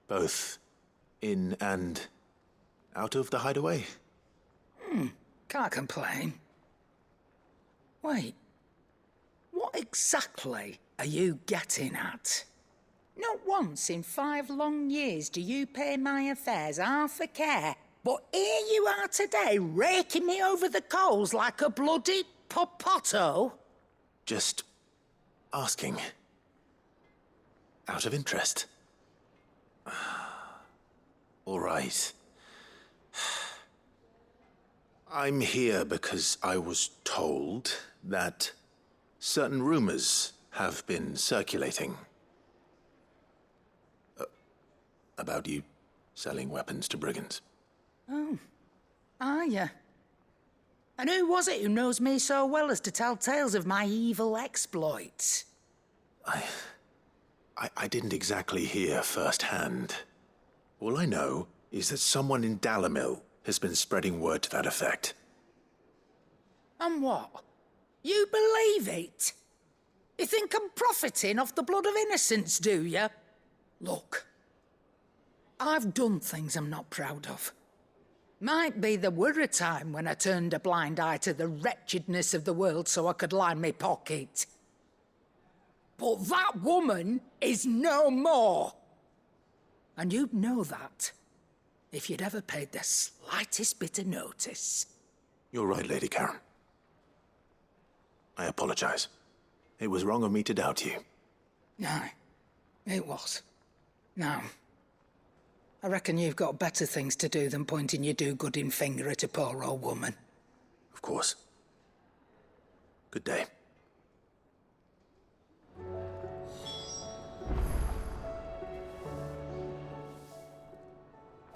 Both in and out of the hideaway? Can't complain. Wait. What exactly are you getting at? Not once in 5 long years do you pay my affairs half a care, but here you are today, raking me over the coals like a bloody popoto? Just asking. Out of interest. All right. I'm here because I was told that certain rumors have been circulating. About you selling weapons to brigands. Oh, are you? And who was it who knows me so well as to tell tales of my evil exploits? I didn't exactly hear firsthand. All I know is that someone in Dalimil has been spreading word to that effect. And what? You believe it? You think I'm profiting off the blood of innocents, do you? Look, I've done things I'm not proud of. Might be there were a time when I turned a blind eye to the wretchedness of the world so I could line my pocket. But that woman is no more. And you'd know that if you'd ever paid the slightest bit of notice. You're right, Lady Karen. I apologize. It was wrong of me to doubt you. Aye, it was. Now, I reckon you've got better things to do than pointing your do-gooding finger at a poor old woman. Of course. Good day.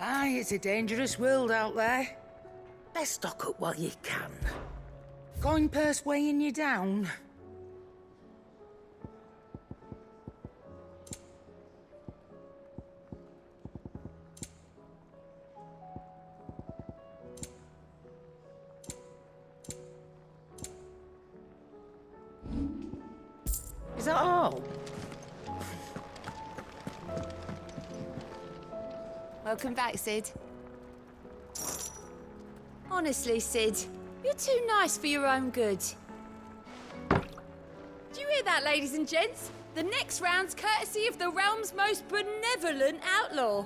Aye, it's a dangerous world out there. Best stock up while you can. Coin purse weighing you down. Is that all? Welcome back, Sid. Honestly, Sid, you're too nice for your own good. Do you hear that, ladies and gents? The next round's courtesy of the realm's most benevolent outlaw.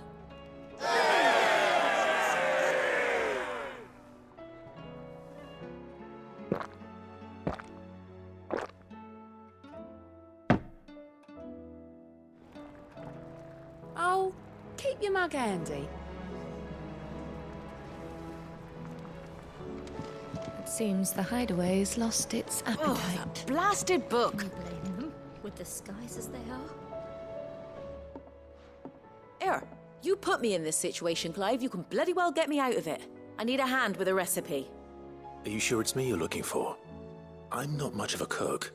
Oh, keep your mug handy. It seems the hideaway's lost its appetite. Oh, that blasted book! Can you blame them? With the skies as they are? Here, you put me in this situation, Clive. You can bloody well get me out of it. I need a hand with a recipe. Are you sure it's me you're looking for? I'm not much of a cook.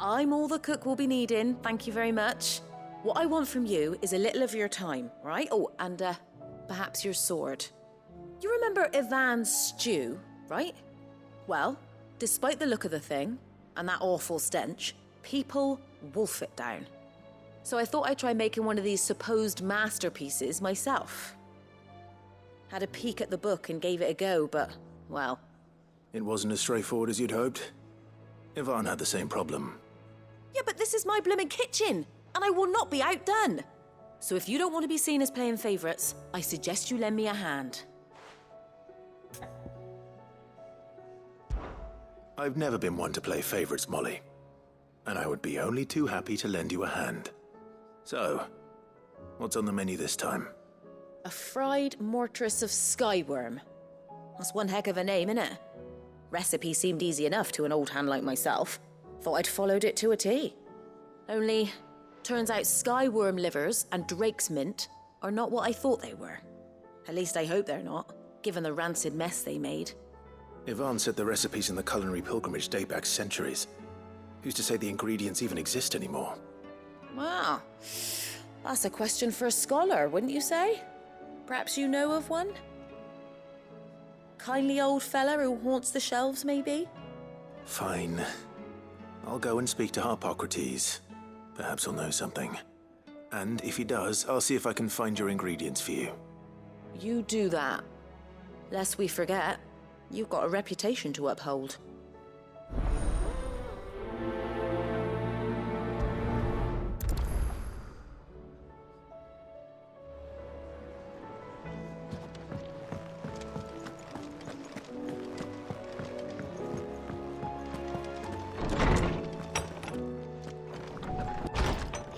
I'm all the cook will be needing, thank you very much. What I want from you is a little of your time, right? Oh, and perhaps your sword. You remember Ivan's stew, right? Well, despite the look of the thing, and that awful stench, people wolf it down. So I thought I'd try making one of these supposed masterpieces myself. Had a peek at the book and gave it a go, but, well... It wasn't as straightforward as you'd hoped. Ivan had the same problem. Yeah, but this is my blimmin' kitchen, and I will not be outdone. So if you don't want to be seen as playing favourites, I suggest you lend me a hand. I've never been one to play favourites, Molly. And I would be only too happy to lend you a hand. So, what's on the menu this time? A fried mortress of skyworm. That's one heck of a name, innit? Recipe seemed easy enough to an old hand like myself. Thought I'd followed it to a T. Only, turns out skyworm livers and drake's mint are not what I thought they were. At least I hope they're not, given the rancid mess they made. Yvonne said the recipes in the culinary pilgrimage date back centuries. Who's to say the ingredients even exist anymore? Wow. That's a question for a scholar, wouldn't you say? Perhaps you know of one? Kindly old fella who haunts the shelves, maybe? Fine. I'll go and speak to Harpocrates. Perhaps he'll know something. And if he does, I'll see if I can find your ingredients for you. You do that. Lest we forget, you've got a reputation to uphold.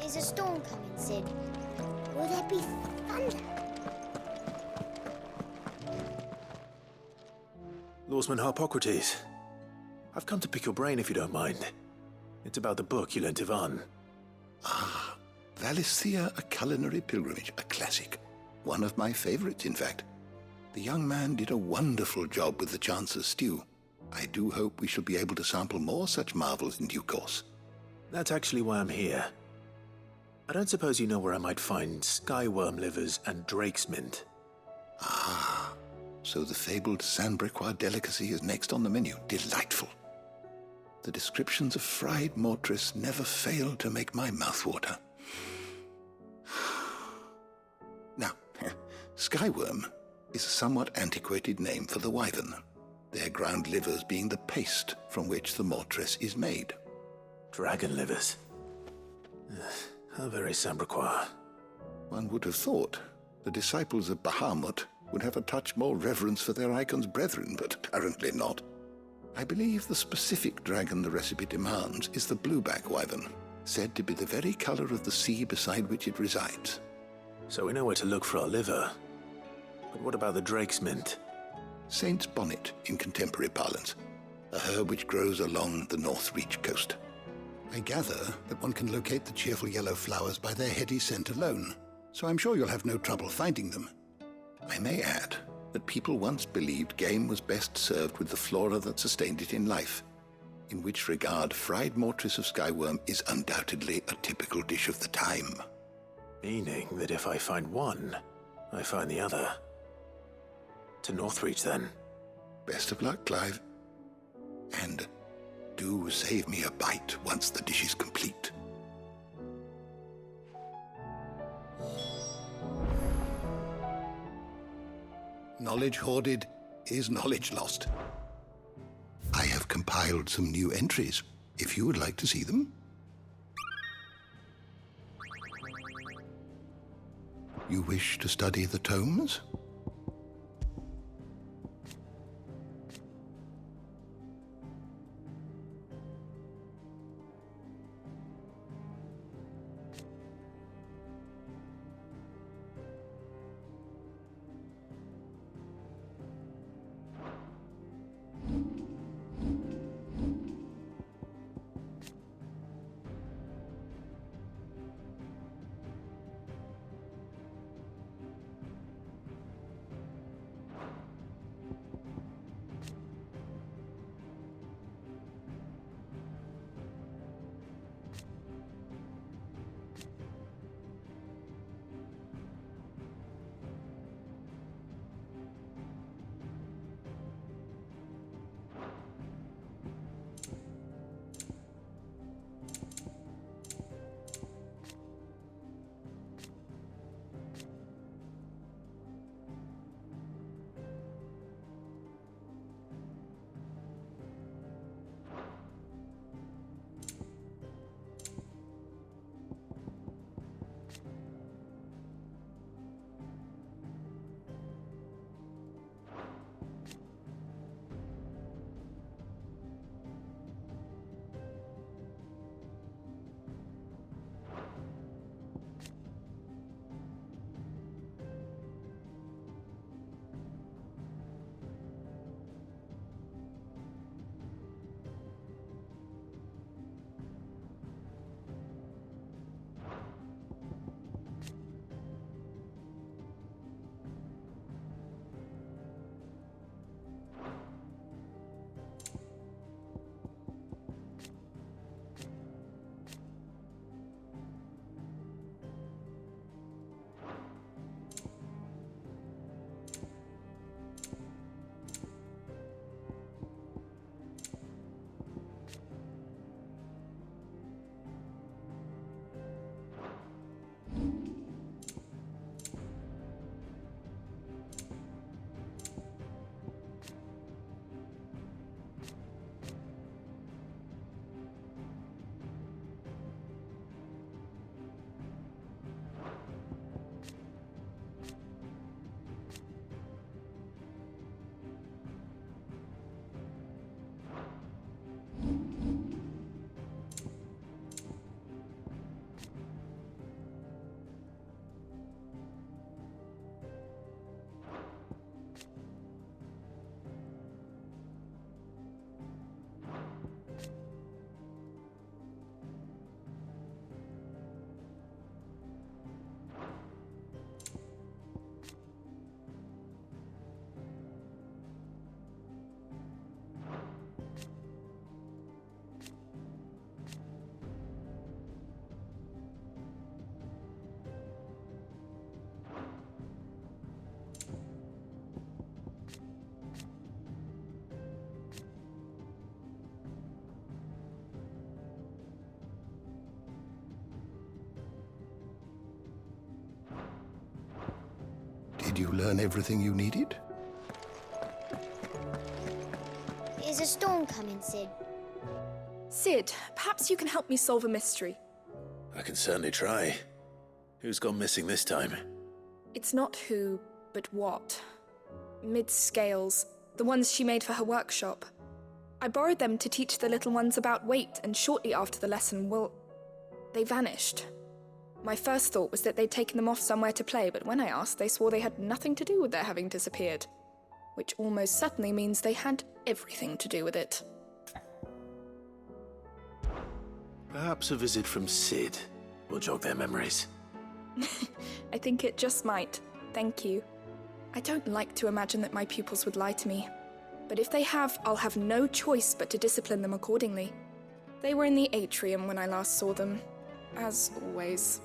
Is a storm coming, Sid? Will there be thunder? Lawsman Harpocrates. I've come to pick your brain if you don't mind. It's about the book you lent Ivan. Ah, Valisthea, A Culinary Pilgrimage, a classic. One of my favorites, in fact. The young man did a wonderful job with the Chance's stew. I do hope we shall be able to sample more such marvels in due course. That's actually why I'm here. I don't suppose you know where I might find skyworm livers and drake's mint. Ah, so the fabled Sandbrequois delicacy is next on the menu. Delightful. The descriptions of fried mortress never fail to make my mouth water. Now, skyworm is a somewhat antiquated name for the wyvern, their ground livers being the paste from which the mortress is made. Dragon livers. How very Sandbrequois. One would have thought the disciples of Bahamut would have a touch more reverence for their icon's brethren, but apparently not. I believe the specific dragon the recipe demands is the blueback wyvern, said to be the very color of the sea beside which it resides. So we know where to look for our liver. But what about the drake's mint? Saint's bonnet in contemporary parlance, a herb which grows along the North Reach coast. I gather that one can locate the cheerful yellow flowers by their heady scent alone, so I'm sure you'll have no trouble finding them. I may add that people once believed game was best served with the flora that sustained it in life, in which regard fried mortress of skyworm is undoubtedly a typical dish of the time. Meaning that if I find one, I find the other. To Northreach, then. Best of luck, Clive. And do save me a bite once the dish is complete. Knowledge hoarded is knowledge lost. I have compiled some new entries, if you would like to see them. You wish to study the tomes? you learn everything you needed? Is a storm coming, Sid? Sid, perhaps you can help me solve a mystery. I can certainly try. Who's gone missing this time? It's not who, but what. Mid's scales, the ones she made for her workshop. I borrowed them to teach the little ones about weight, and shortly after the lesson, well, they vanished. My first thought was that they'd taken them off somewhere to play, but when I asked, they swore they had nothing to do with their having disappeared. Which almost certainly means they had everything to do with it. Perhaps a visit from Sid will jog their memories. I think it just might. Thank you. I don't like to imagine that my pupils would lie to me. But if they have, I'll have no choice but to discipline them accordingly. They were in the atrium when I last saw them, as always.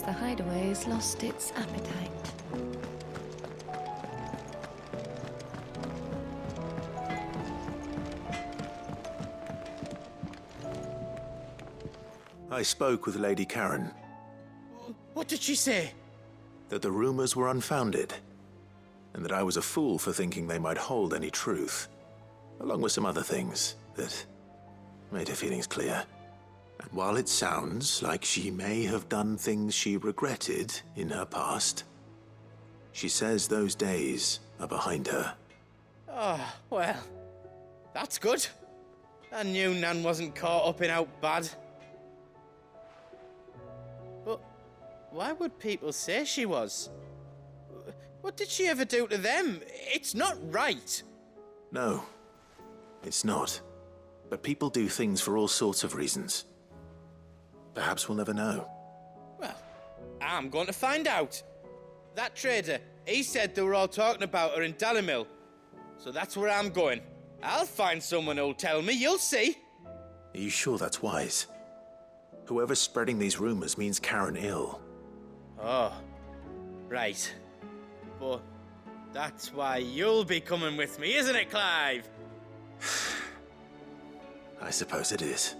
The hideaway has lost its appetite. I spoke with Lady Karen. What did she say? That the rumors were unfounded, and that I was a fool for thinking they might hold any truth, along with some other things that made her feelings clear. And while it sounds like she may have done things she regretted in her past, she says those days are behind her. Oh, well, that's good. I knew Nan wasn't caught up in out bad. But why would people say she was? What did she ever do to them? It's not right. No, it's not. But people do things for all sorts of reasons. Perhaps we'll never know. Well, I'm going to find out. That trader, he said they were all talking about her in Dalimil. So that's where I'm going. I'll find someone who'll tell me, you'll see. Are you sure that's wise? Whoever's spreading these rumors means Karen ill. Oh, right. But that's why you'll be coming with me, isn't it, Clive? I suppose it is.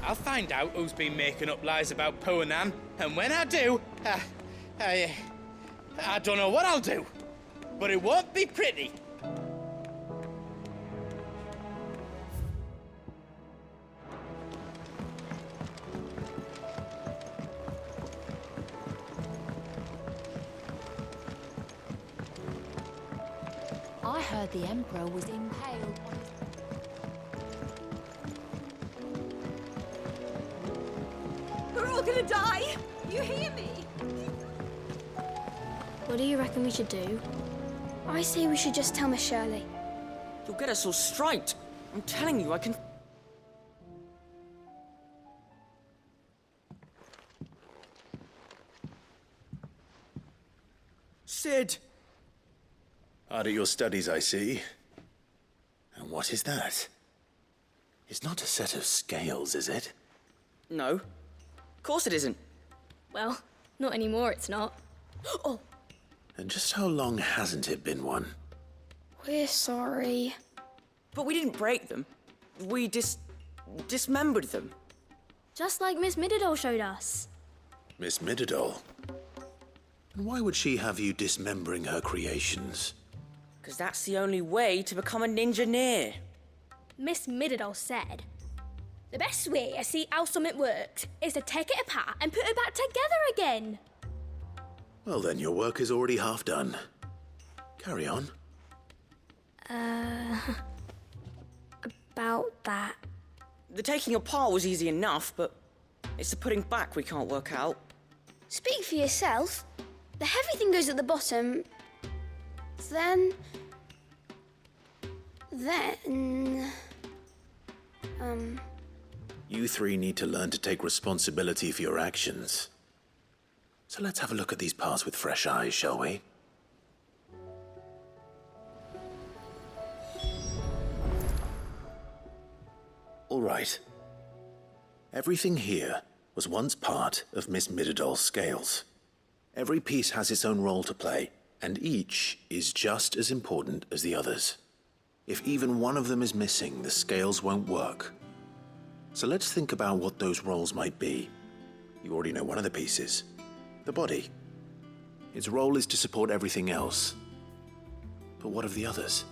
I'll find out who's been making up lies about poor Nan, and when I do, I don't know what I'll do, but it won't be pretty. I heard the Emperor was impaled on his... We're all gonna die! You hear me? What do you reckon we should do? I say we should just tell Miss Shirley. You'll get us all straight. I'm telling you, I can... Sid! Hard at your studies, I see. And what is that? It's not a set of scales, is it? No. Of course it isn't. Well, not anymore, it's not. Oh! And just how long hasn't it been one? We're sorry. But we didn't break them. We dismembered them. Just like Miss Mididol showed us. Miss Mididol? And why would she have you dismembering her creations? Because that's the only way to become a ninja-neer. Miss Mididol said, the best way to see how something works is to take it apart and put it back together again. Well then, your work is already half done. Carry on. About that. The taking apart was easy enough, but it's the putting back we can't work out. Speak for yourself. The heavy thing goes at the bottom. Then... You three need to learn to take responsibility for your actions. So let's have a look at these parts with fresh eyes, shall we? All right. Everything here was once part of Miss Midadol's scales. Every piece has its own role to play, and each is just as important as the others. If even one of them is missing, the scales won't work. So let's think about what those roles might be. You already know one of the pieces, the body. Its role is to support everything else. But what of the others?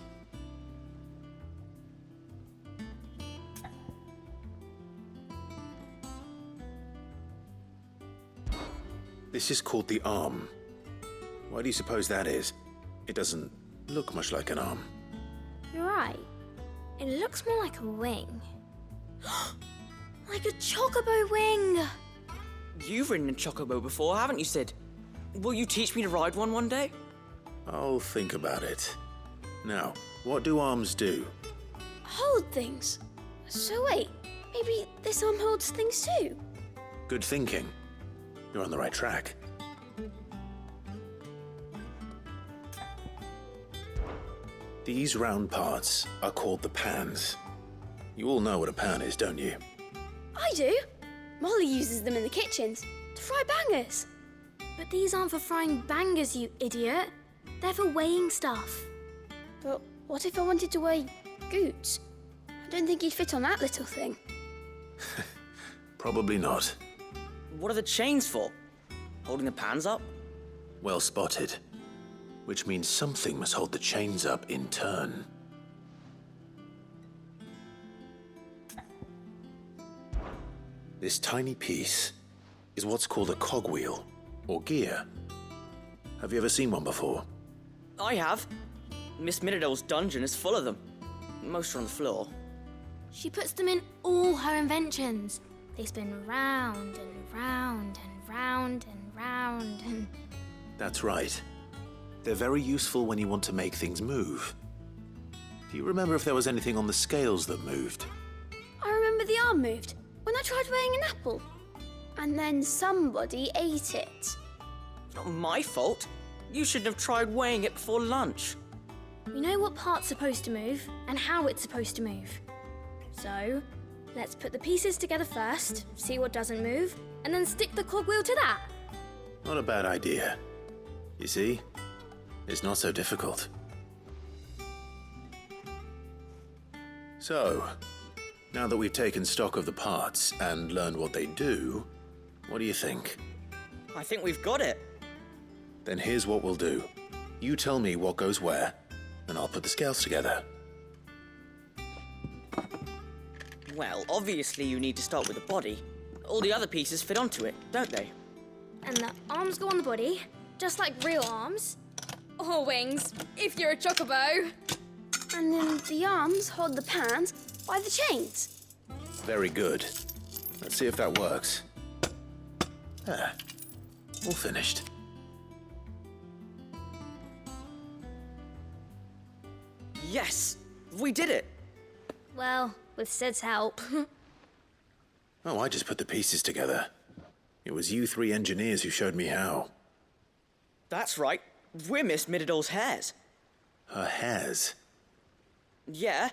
This is called the arm. Why do you suppose that is? It doesn't look much like an arm. You're right. It looks more like a wing. Like a chocobo wing! You've ridden a chocobo before, haven't you, Sid? Will you teach me to ride one day? I'll think about it. Now, what do arms do? Hold things. So wait, maybe this arm holds things too? Good thinking. You're on the right track. These round parts are called the pans. You all know what a pan is, don't you? I do. Molly uses them in the kitchens to fry bangers. But these aren't for frying bangers, you idiot. They're for weighing stuff. But what if I wanted to weigh Goots? I don't think he'd fit on that little thing. Probably not. What are the chains for? Holding the pans up? Well spotted. Which means something must hold the chains up in turn. This tiny piece is what's called a cogwheel, or gear. Have you ever seen one before? I have. Miss Midadol's dungeon is full of them. Most are on the floor. She puts them in all her inventions. They spin round and round and round and round and... That's right. They're very useful when you want to make things move. Do you remember if there was anything on the scales that moved? I remember the arm moved when I tried weighing an apple. And then somebody ate it. Not my fault. You shouldn't have tried weighing it before lunch. We know what part's supposed to move and how it's supposed to move. So, let's put the pieces together first, see what doesn't move, and then stick the cogwheel to that. Not a bad idea. You see? It's not so difficult. So, now that we've taken stock of the parts and learned what they do, what do you think? I think we've got it. Then here's what we'll do. You tell me what goes where, and I'll put the scales together. Well, obviously you need to start with the body. All the other pieces fit onto it, don't they? And the arms go on the body, just like real arms. Or wings, if you're a chocobo. And then the arms hold the pans by the chains. Very good. Let's see if that works. There. All finished. Yes! We did it! Well, with Sid's help. Oh, I just put the pieces together. It was you three engineers who showed me how. That's right. We're Miss Midadol's hares. Her hairs? Yeah,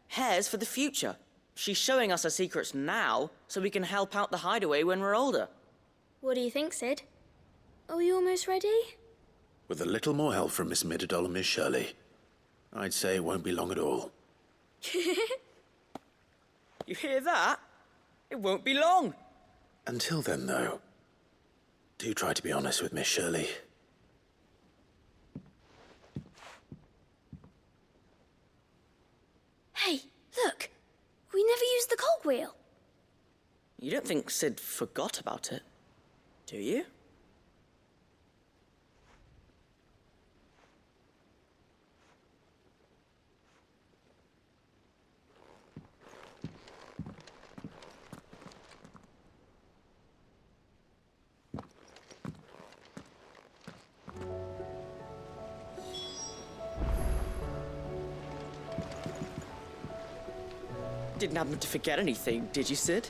hares for the future. She's showing us her secrets now, so we can help out the hideaway when we're older. What do you think, Sid? Are we almost ready? With a little more help from Miss Midadol and Miss Shirley, I'd say it won't be long at all. You hear that? It won't be long. Until then, though, do try to be honest with Miss Shirley. Hey, look! We never used the cogwheel. You don't think Sid forgot about it, do you? Didn't happen to forget anything, did you, Sid?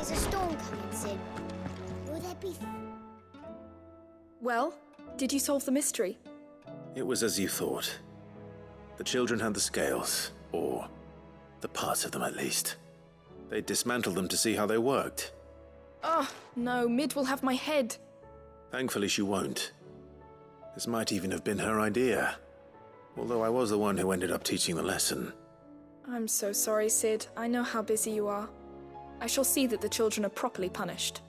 there's a storm coming soon. Will there be... Well, did you solve the mystery? It was as you thought. The children had the scales, or the parts of them at least. They dismantled them to see how they worked. Oh, no, Mid will have my head. Thankfully she won't. This might even have been her idea. Although I was the one who ended up teaching the lesson. I'm so sorry, Sid. I know how busy you are. I shall see that the children are properly punished.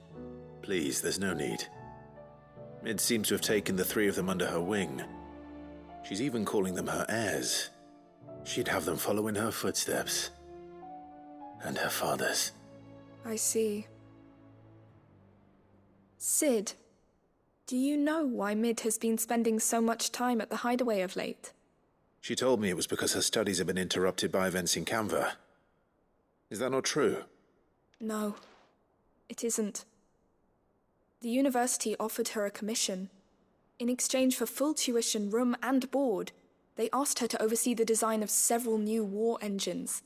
Please, there's no need. Mid seems to have taken the three of them under her wing. She's even calling them her heirs. She'd have them follow in her footsteps. And her father's. I see. Sid, do you know why Mid has been spending so much time at the hideaway of late? She told me it was because her studies have been interrupted by events in Canva. Is that not true? No, it isn't. The university offered her a commission. In exchange for full tuition, room and board, they asked her to oversee the design of several new war engines.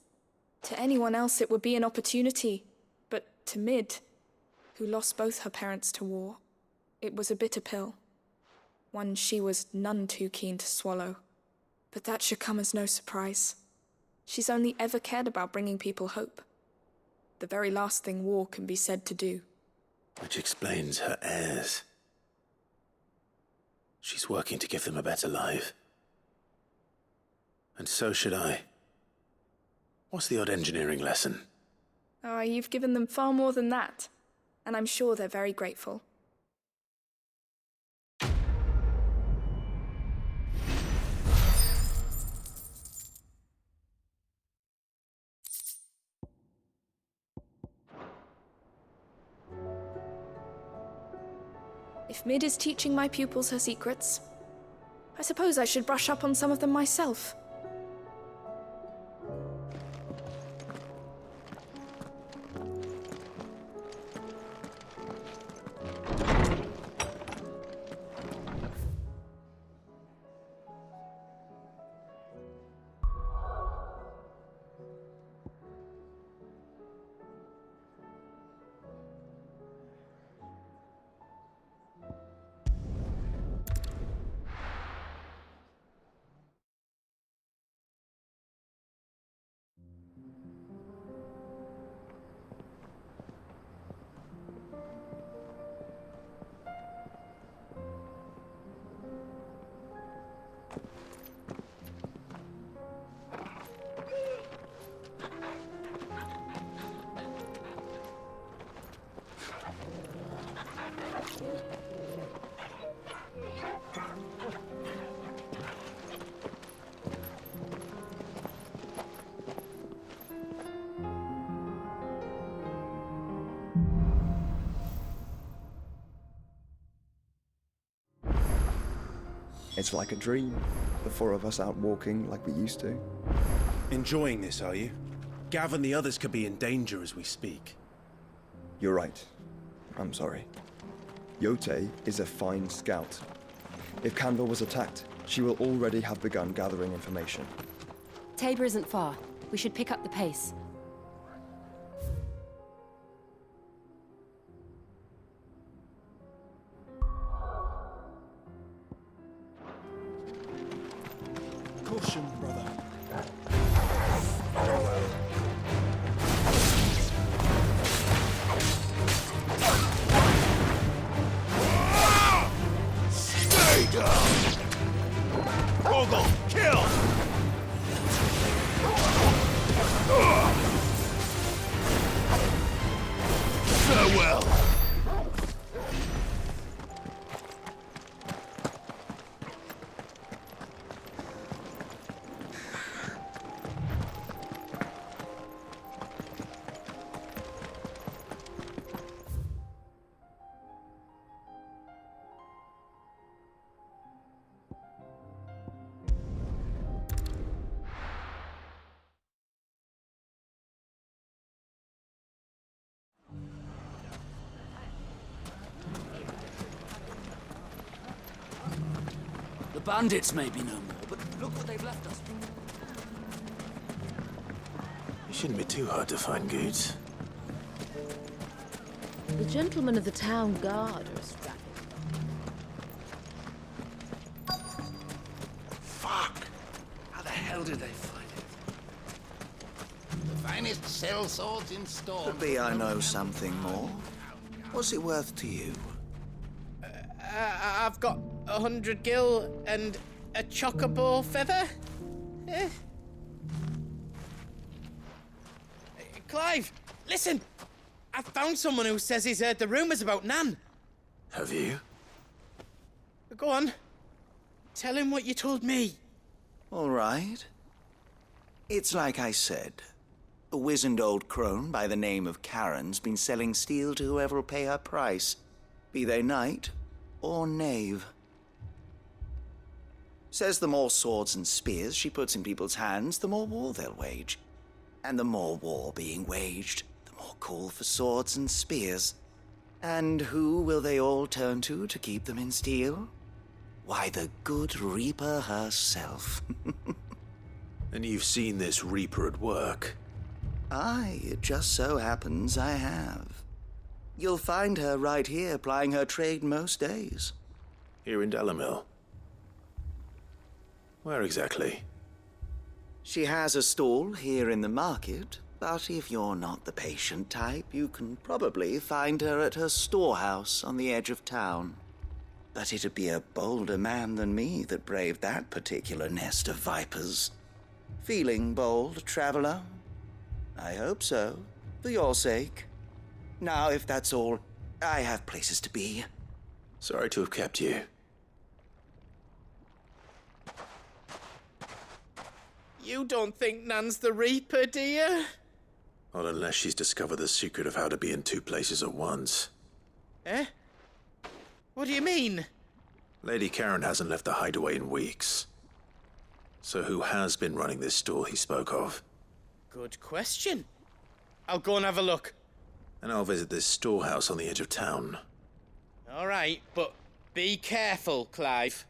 To anyone else it would be an opportunity, but to Mid, who lost both her parents to war, it was a bitter pill. One she was none too keen to swallow. But that should come as no surprise. She's only ever cared about bringing people hope. The very last thing war can be said to do. Which explains her heirs. She's working to give them a better life. And so should I. What's the odd engineering lesson? Ah, you've given them far more than that. And I'm sure they're very grateful. If Mid is teaching my pupils her secrets, I suppose I should brush up on some of them myself. It's like a dream. The four of us out walking like we used to. Enjoying this, are you? Gav and the others could be in danger as we speak. You're right. I'm sorry. Yote is a fine scout. If Canva was attacked, she will already have begun gathering information. Tabor isn't far. We should pick up the pace. Caution, brother. Stay down! Ogle, kill! Farewell! The bandits may be no more, but look what they've left us. It shouldn't be too hard to find goods. The gentlemen of the town guard are strapping. Fuck! How the hell did they find it? The finest sellswords in Storm. Could be I know something more. What's it worth to you? I've got 100 gil and a chocobo feather. Eh? Clive, listen! I found someone who says he's heard the rumours about Nan. Have you? Go on. Tell him what you told me. All right. It's like I said. A wizened old crone by the name of Karen's been selling steel to whoever will pay her price, be they knight or knave. Says the more swords and spears she puts in people's hands, the more war they'll wage. And the more war being waged, the more call for swords and spears. And who will they all turn to keep them in steel? Why, the good Reaper herself. And you've seen this Reaper at work? Aye, it just so happens I have. You'll find her right here plying her trade most days. Here in Dalimil? Where exactly? She has a stall here in the market, but if you're not the patient type, you can probably find her at her storehouse on the edge of town. But it'd be a bolder man than me that braved that particular nest of vipers. Feeling bold, traveler? I hope so, for your sake. Now, if that's all, I have places to be. Sorry to have kept you. You don't think Nan's the Reaper, do you? Not unless she's discovered the secret of how to be in two places at once. Eh? What do you mean? Lady Karen hasn't left the hideaway in weeks. So who has been running this stall he spoke of? Good question. I'll go and have a look. And I'll visit this storehouse on the edge of town. All right, but be careful, Clive.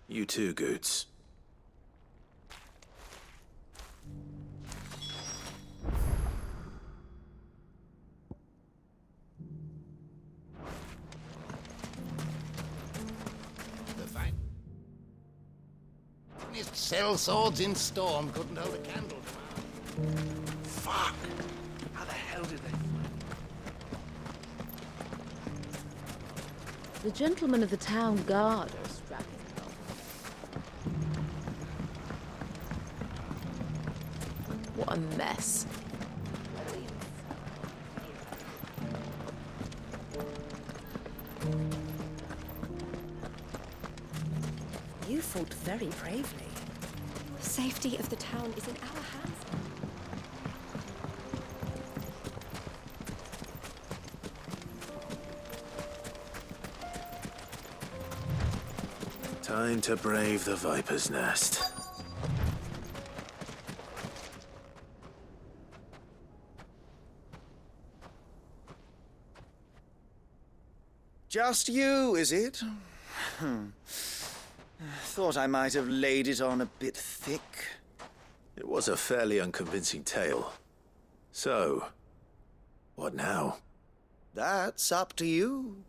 You too, Goots. Sell swords in Storm couldn't hold a candle to mine. Fuck! How the hell did they find it? The gentlemen of the town guard are strapping. What a mess. You fought very bravely. The safety of the town is in our hands. Time to brave the Viper's Nest. Just you, is it? Thought I might have laid it on a bit thick. It was a fairly unconvincing tale. So, what now? That's up to you.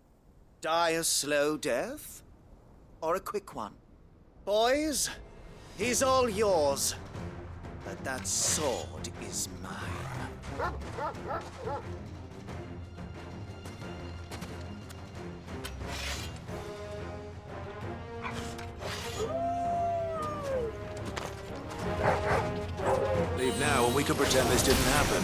Die a slow death, or a quick one. Boys, he's all yours. But that sword is mine. Leave now and we can pretend this didn't happen.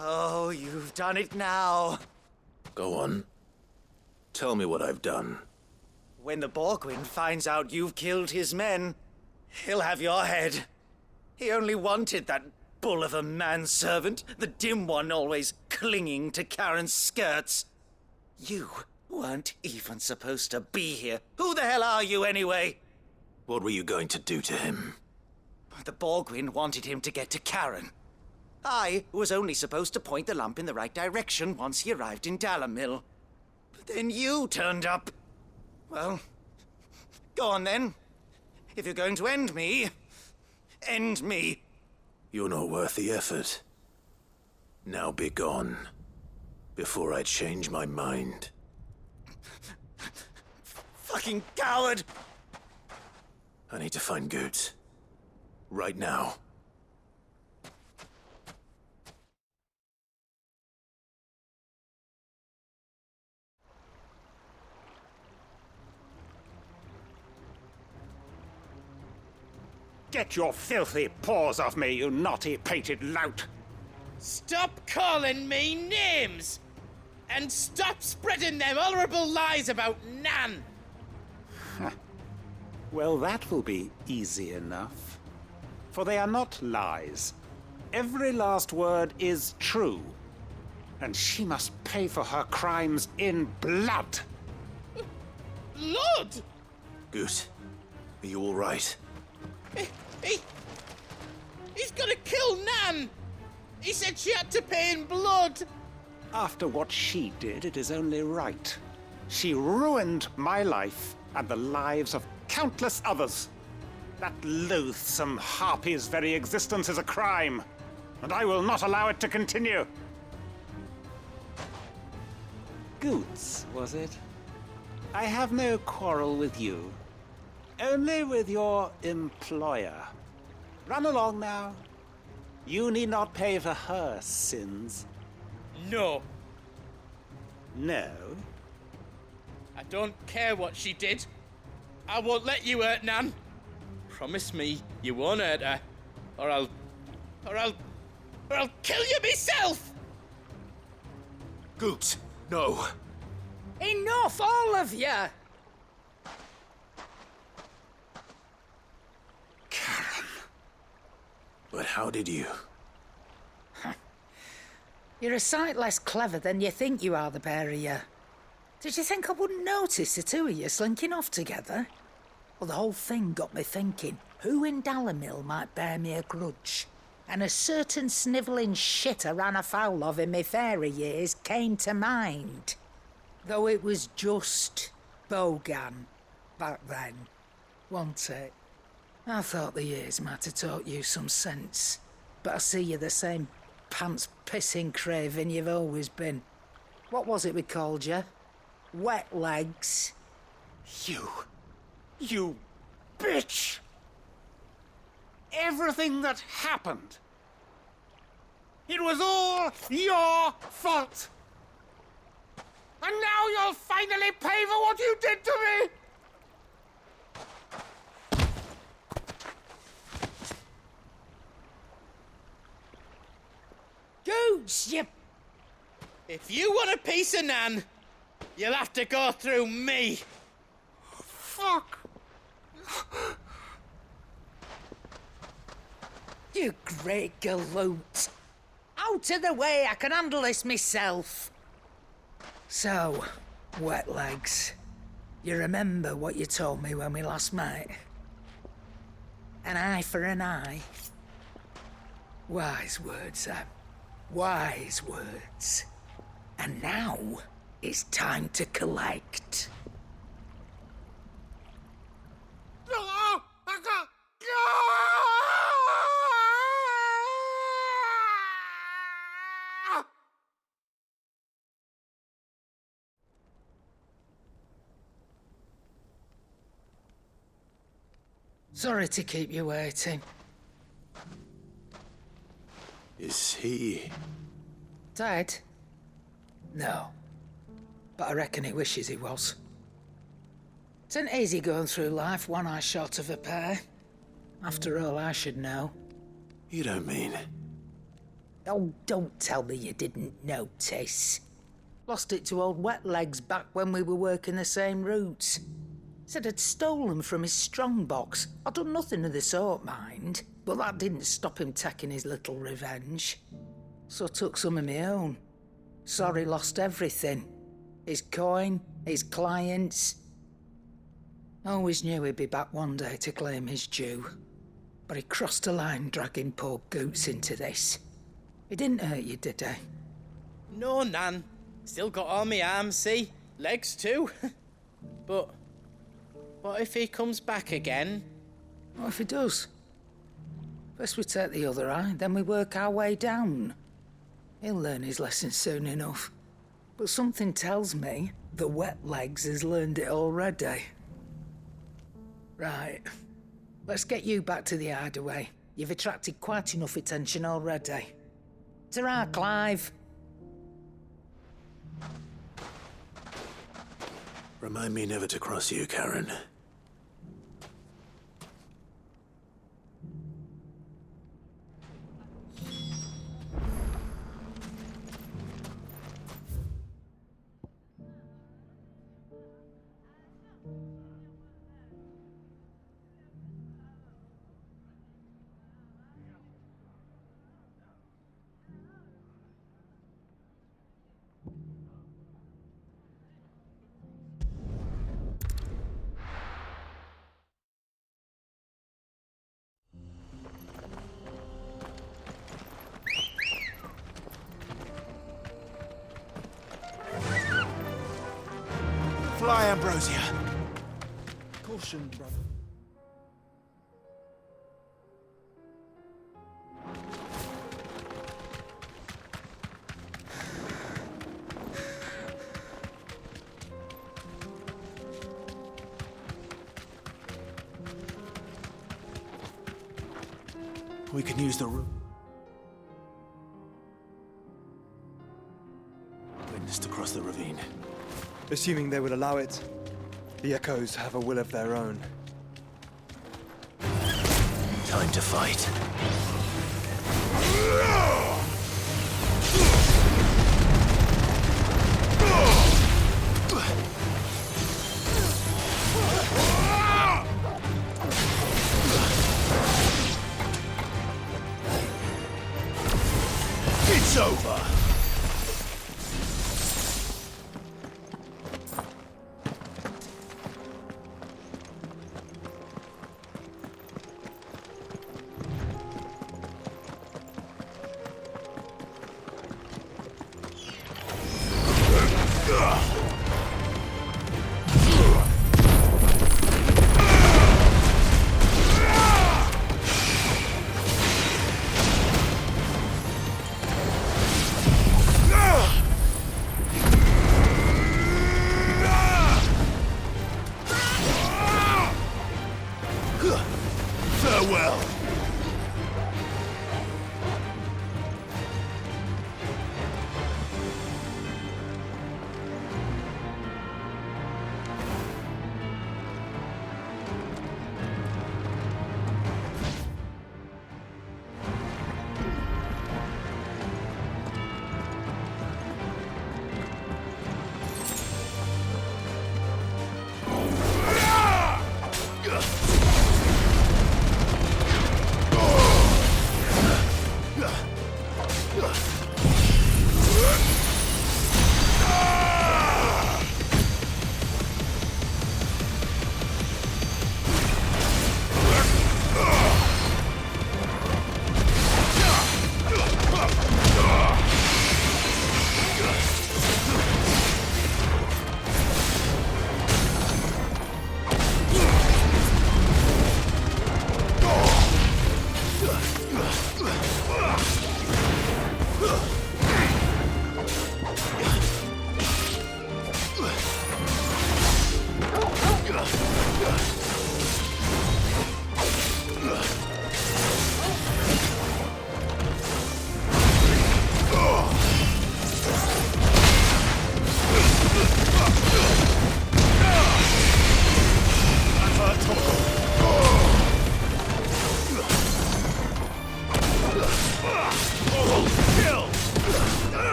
Oh, you've done it now. Go on. Tell me what I've done. When the Borgwyn finds out you've killed his men, he'll have your head. He only wanted that bull of a manservant, the dim one always clinging to Karen's skirts. You weren't even supposed to be here. Who the hell are you, anyway? What were you going to do to him? The Borgwyn wanted him to get to Karen. I was only supposed to point the lamp in the right direction once he arrived in Dalamil. But then you turned up. Well, go on then. If you're going to end me, end me. You're not worth the effort. Now be gone, before I change my mind. Fucking coward! I need to find Goods. Right now. Get your filthy paws off me, you naughty-pated lout! Stop calling me names! And stop spreading them horrible lies about Nan! Well, that will be easy enough. For they are not lies. Every last word is true. And she must pay for her crimes in blood. Blood? Goose, are you all right? He's gonna kill Nan! He said she had to pay in blood! After what she did, it is only right. She ruined my life and the lives of countless others. That loathsome harpy's very existence is a crime, and I will not allow it to continue. Goods, was it? I have no quarrel with you. Only with your employer. Run along now. You need not pay for her sins. No. No? I don't care what she did. I won't let you hurt Nan. Promise me you won't hurt her, or I'll kill you myself! Goots, no. Enough, all of you! But how did you? You're a sight less clever than you think you are, the pair of you. Did you think I wouldn't notice the two of you slinking off together? Well, the whole thing got me thinking, who in Dalamil might bear me a grudge? And a certain snivelling shit I ran afoul of in my fairy years came to mind. Though it was just Bogan back then, wasn't it? I thought the years might have taught you some sense, but I see you're the same pants-pissing craven you've always been. What was it we called you? Wet legs? You bitch! Everything that happened, it was all your fault! And now you'll finally pay for what you did to me! Gooch, you... If you want a piece of Nan, you'll have to go through me. Fuck! You great galoot. Out of the way, I can handle this myself. So, wet legs, you remember what you told me when we last met? An eye for an eye. Wise words, Sam. Wise words. And now, it's time to collect. Sorry to keep you waiting. Is he... Dead? No. But I reckon he wishes he was. It ain't easy going through life one eye short of a pair. After all, I should know. You don't mean... Oh, don't tell me you didn't notice. Lost it to old Wet Legs back when we were working the same routes. Said I'd stolen from his strongbox. I'd done nothing of the sort, mind. But that didn't stop him taking his little revenge. So I took some of my own. Sorry, lost everything. His coin, his clients. Always knew he'd be back one day to claim his due. But he crossed a line dragging poor Goots into this. He didn't hurt you, did he? No, Nan. Still got all my arms, see? Legs too. But what if he comes back again? What if he does? First we take the other eye, then we work our way down. He'll learn his lesson soon enough. But something tells me the Wet Legs has learned it already. Right. Let's get you back to the hideaway. You've attracted quite enough attention already. Ta-ra, Clive. Remind me never to cross you, Karen. Fly, Ambrosia. Caution, brother. We can use the room. Witness to cross the ravine. Assuming they would allow it, the Echoes have a will of their own. Time to fight. It's over!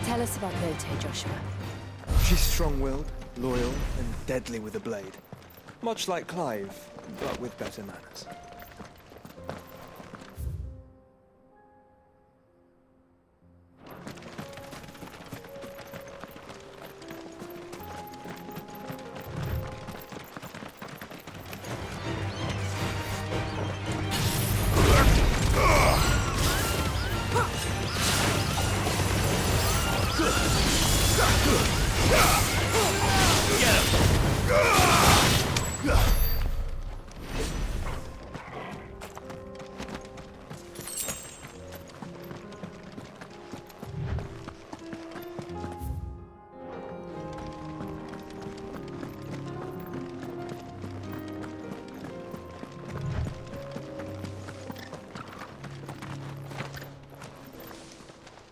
Tell us about Yotei, Joshua. She's strong-willed, loyal, and deadly with a blade. Much like Clive, but with better manners.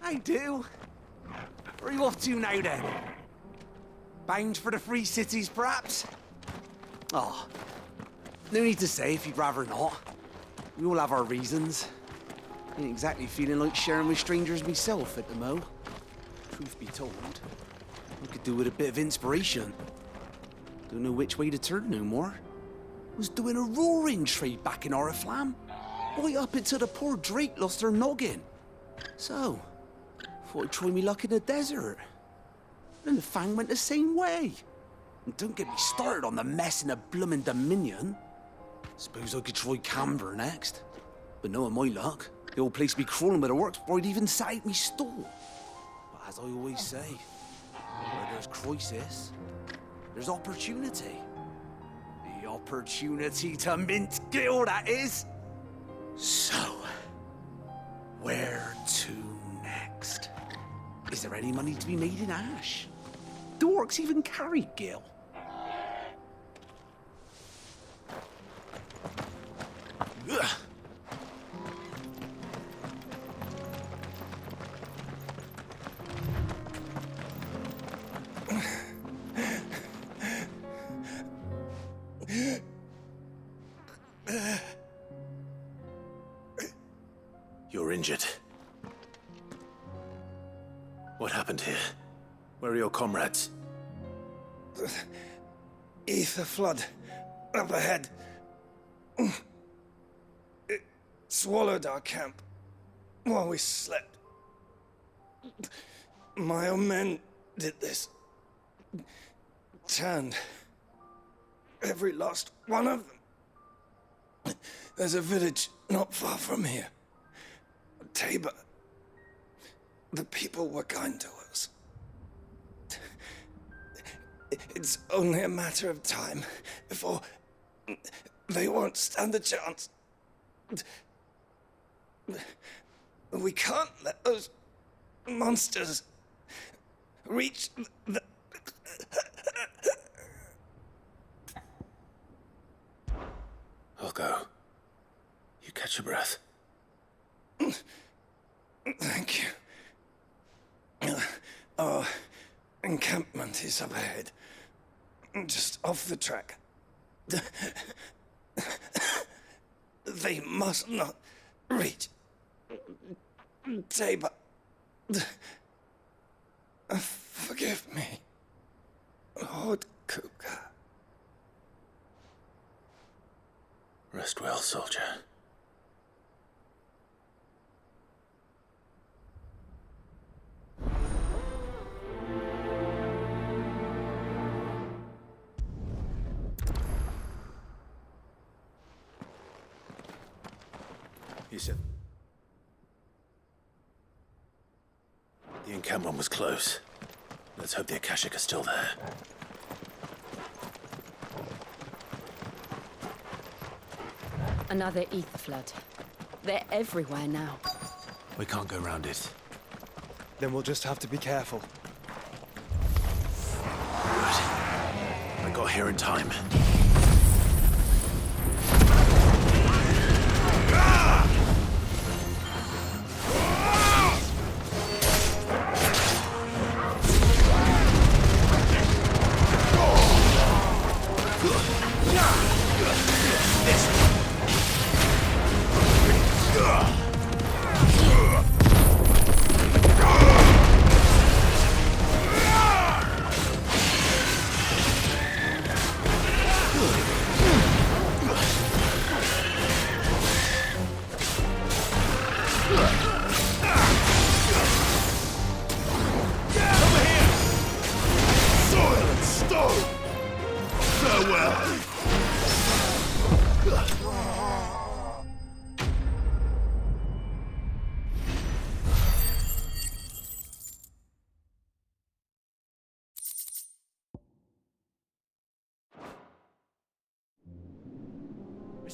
I do. Where are you off to now, then? Bound for the Free Cities, perhaps? Oh, no need to say if you'd rather not. We all have our reasons. Ain't exactly feeling like sharing with strangers myself at the mo. Truth be told, I could do with a bit of inspiration. Don't know which way to turn no more. Was doing a roaring trade back in Oriflamme. Right up until the poor Drake lost her noggin. So, thought I'd try me luck in the desert. And the Fang went the same way. And don't get me started on the mess in the bloomin' Dominion. Suppose I could try Canberra next. But knowing my luck, the old place be crawling with the works before I'd even sat out me stall. But as I always say, where there's crisis, there's opportunity. The opportunity to mint gil, that is. So, where to next? Is there any money to be made in ash? Do orcs even carry gil? Ugh. You're injured. What happened here? Where are your comrades? Ether flood. Up ahead. It swallowed our camp while we slept. My own men did this. Turned every last one of them. There's a village not far from here. Tabor. The people were kind to us. It's only a matter of time before they won't stand a chance. We can't let those monsters reach the... I'll go. You catch your breath. Thank you. Our encampment is up ahead. Just off the track. They must not reach Tabor. Forgive me, Lord Kuka. Rest well, soldier. He said... The encampment was close. Let's hope the Akashic are still there. Another ether flood. They're everywhere now. We can't go round it. Then we'll just have to be careful. Good. I got here in time.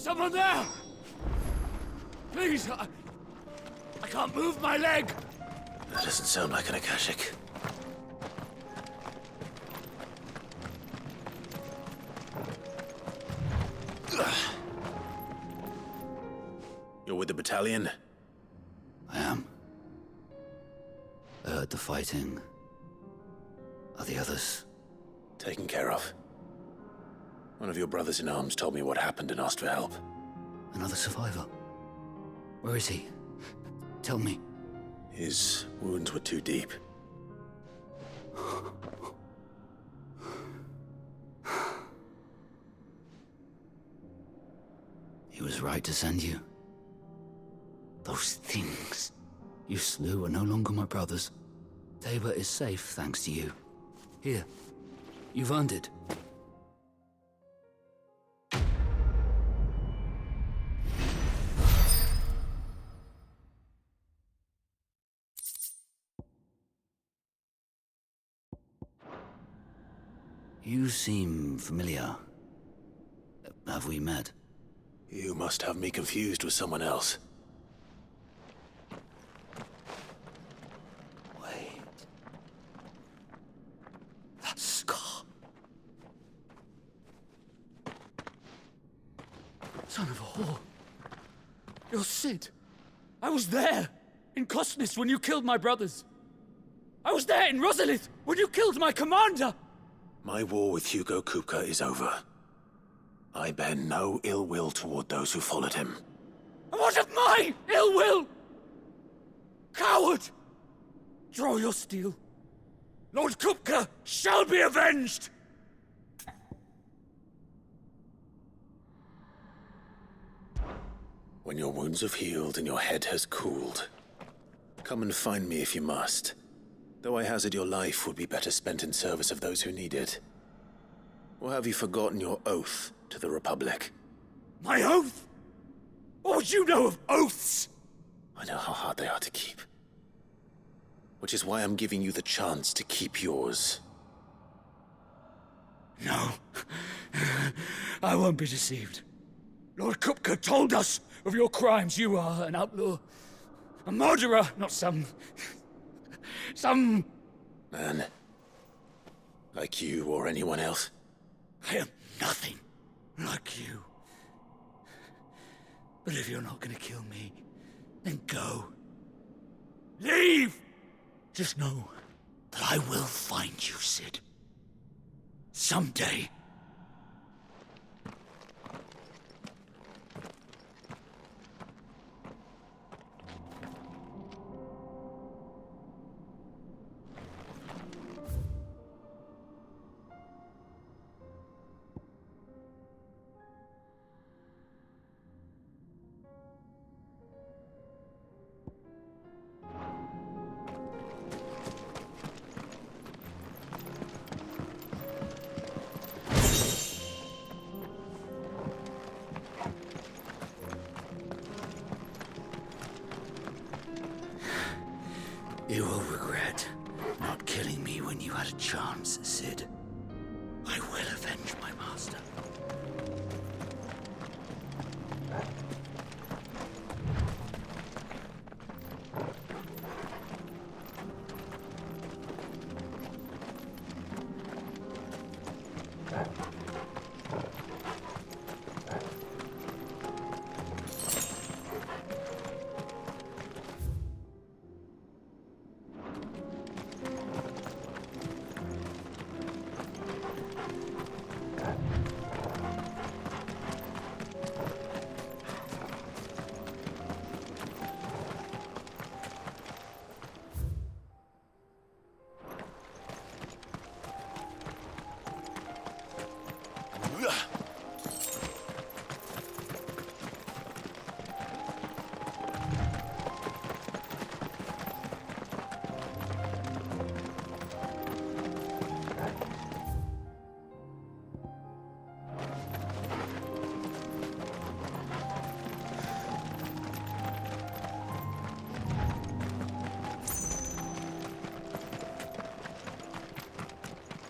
someone there? Please, I can't move my leg. That doesn't sound like an Akashic. You're with the battalion? I am. I heard the fighting. Are the others? Taken care of. One of your brothers in arms told me what happened and asked for help. Another survivor? Where is he? Tell me. His wounds were too deep. He was right to send you. Those things you slew are no longer my brothers. Tabor is safe thanks to you. Here, you've earned it. You seem familiar. Have we met? You must have me confused with someone else. Wait. That scar. Son of a whore. You're Sid. I was there, in Costness, when you killed my brothers. I was there in Rosalith, when you killed my commander. My war with Hugo Kupka is over. I bear no ill will toward those who followed him. And what of my ill will? Coward! Draw your steel. Lord Kupka shall be avenged! When your wounds have healed and your head has cooled, come and find me if you must. Though I hazard your life would be better spent in service of those who need it. Or have you forgotten your oath to the Republic? My oath? What would you know of oaths? I know how hard they are to keep. Which is why I'm giving you the chance to keep yours. No. I won't be deceived. Lord Kupka told us of your crimes. You are an outlaw. A murderer, not some... Man. Like you or anyone else. I am nothing like you. But if you're not gonna kill me, then go. Leave! Just know that I will find you, Sid. Someday. You will regret not killing me when you had a chance, Sid. I will avenge my master.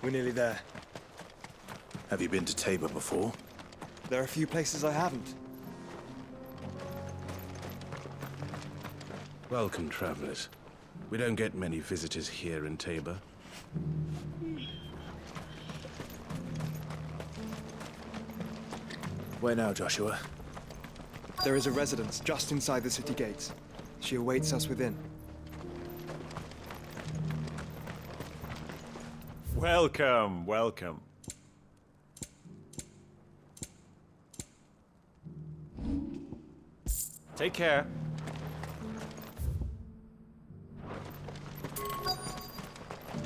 We're nearly there. Have you been to Tabor before? There are a few places I haven't. Welcome, travelers. We don't get many visitors here in Tabor. Where now, Joshua? There is a residence just inside the city gates. She awaits us within. Welcome, welcome. Take care.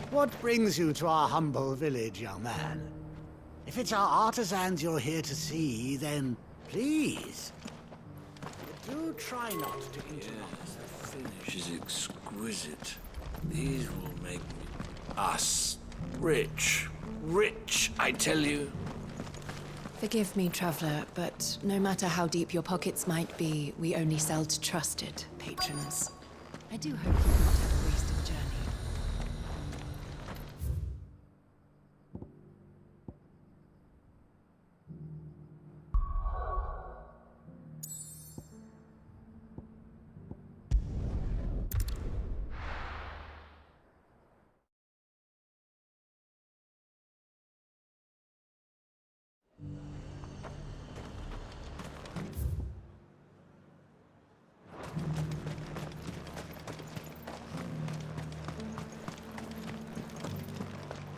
What brings you to our humble village, young man? If it's our artisans you're here to see, then please. But do try not to interrupt. The finish is exquisite. These will make us rich. Rich, I tell you. Forgive me, traveler, but no matter how deep your pockets might be, we only sell to trusted patrons. I do hope you will not have a wasted journey.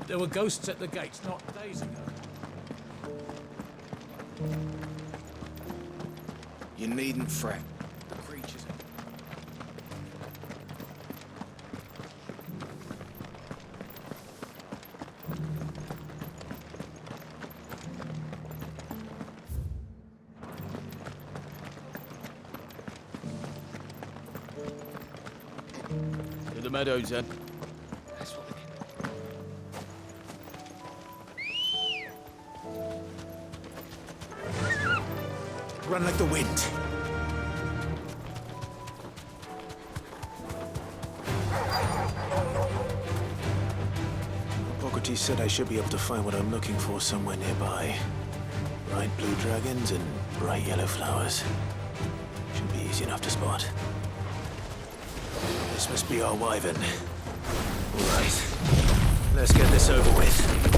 There were ghosts at the gates not days ago. You needn't fret. The creatures. To the meadows, then. Run like the wind. Hippocrates said I should be able to find what I'm looking for somewhere nearby. Bright blue dragons and bright yellow flowers. Should be easy enough to spot. This must be our wyvern. All right, let's get this over with.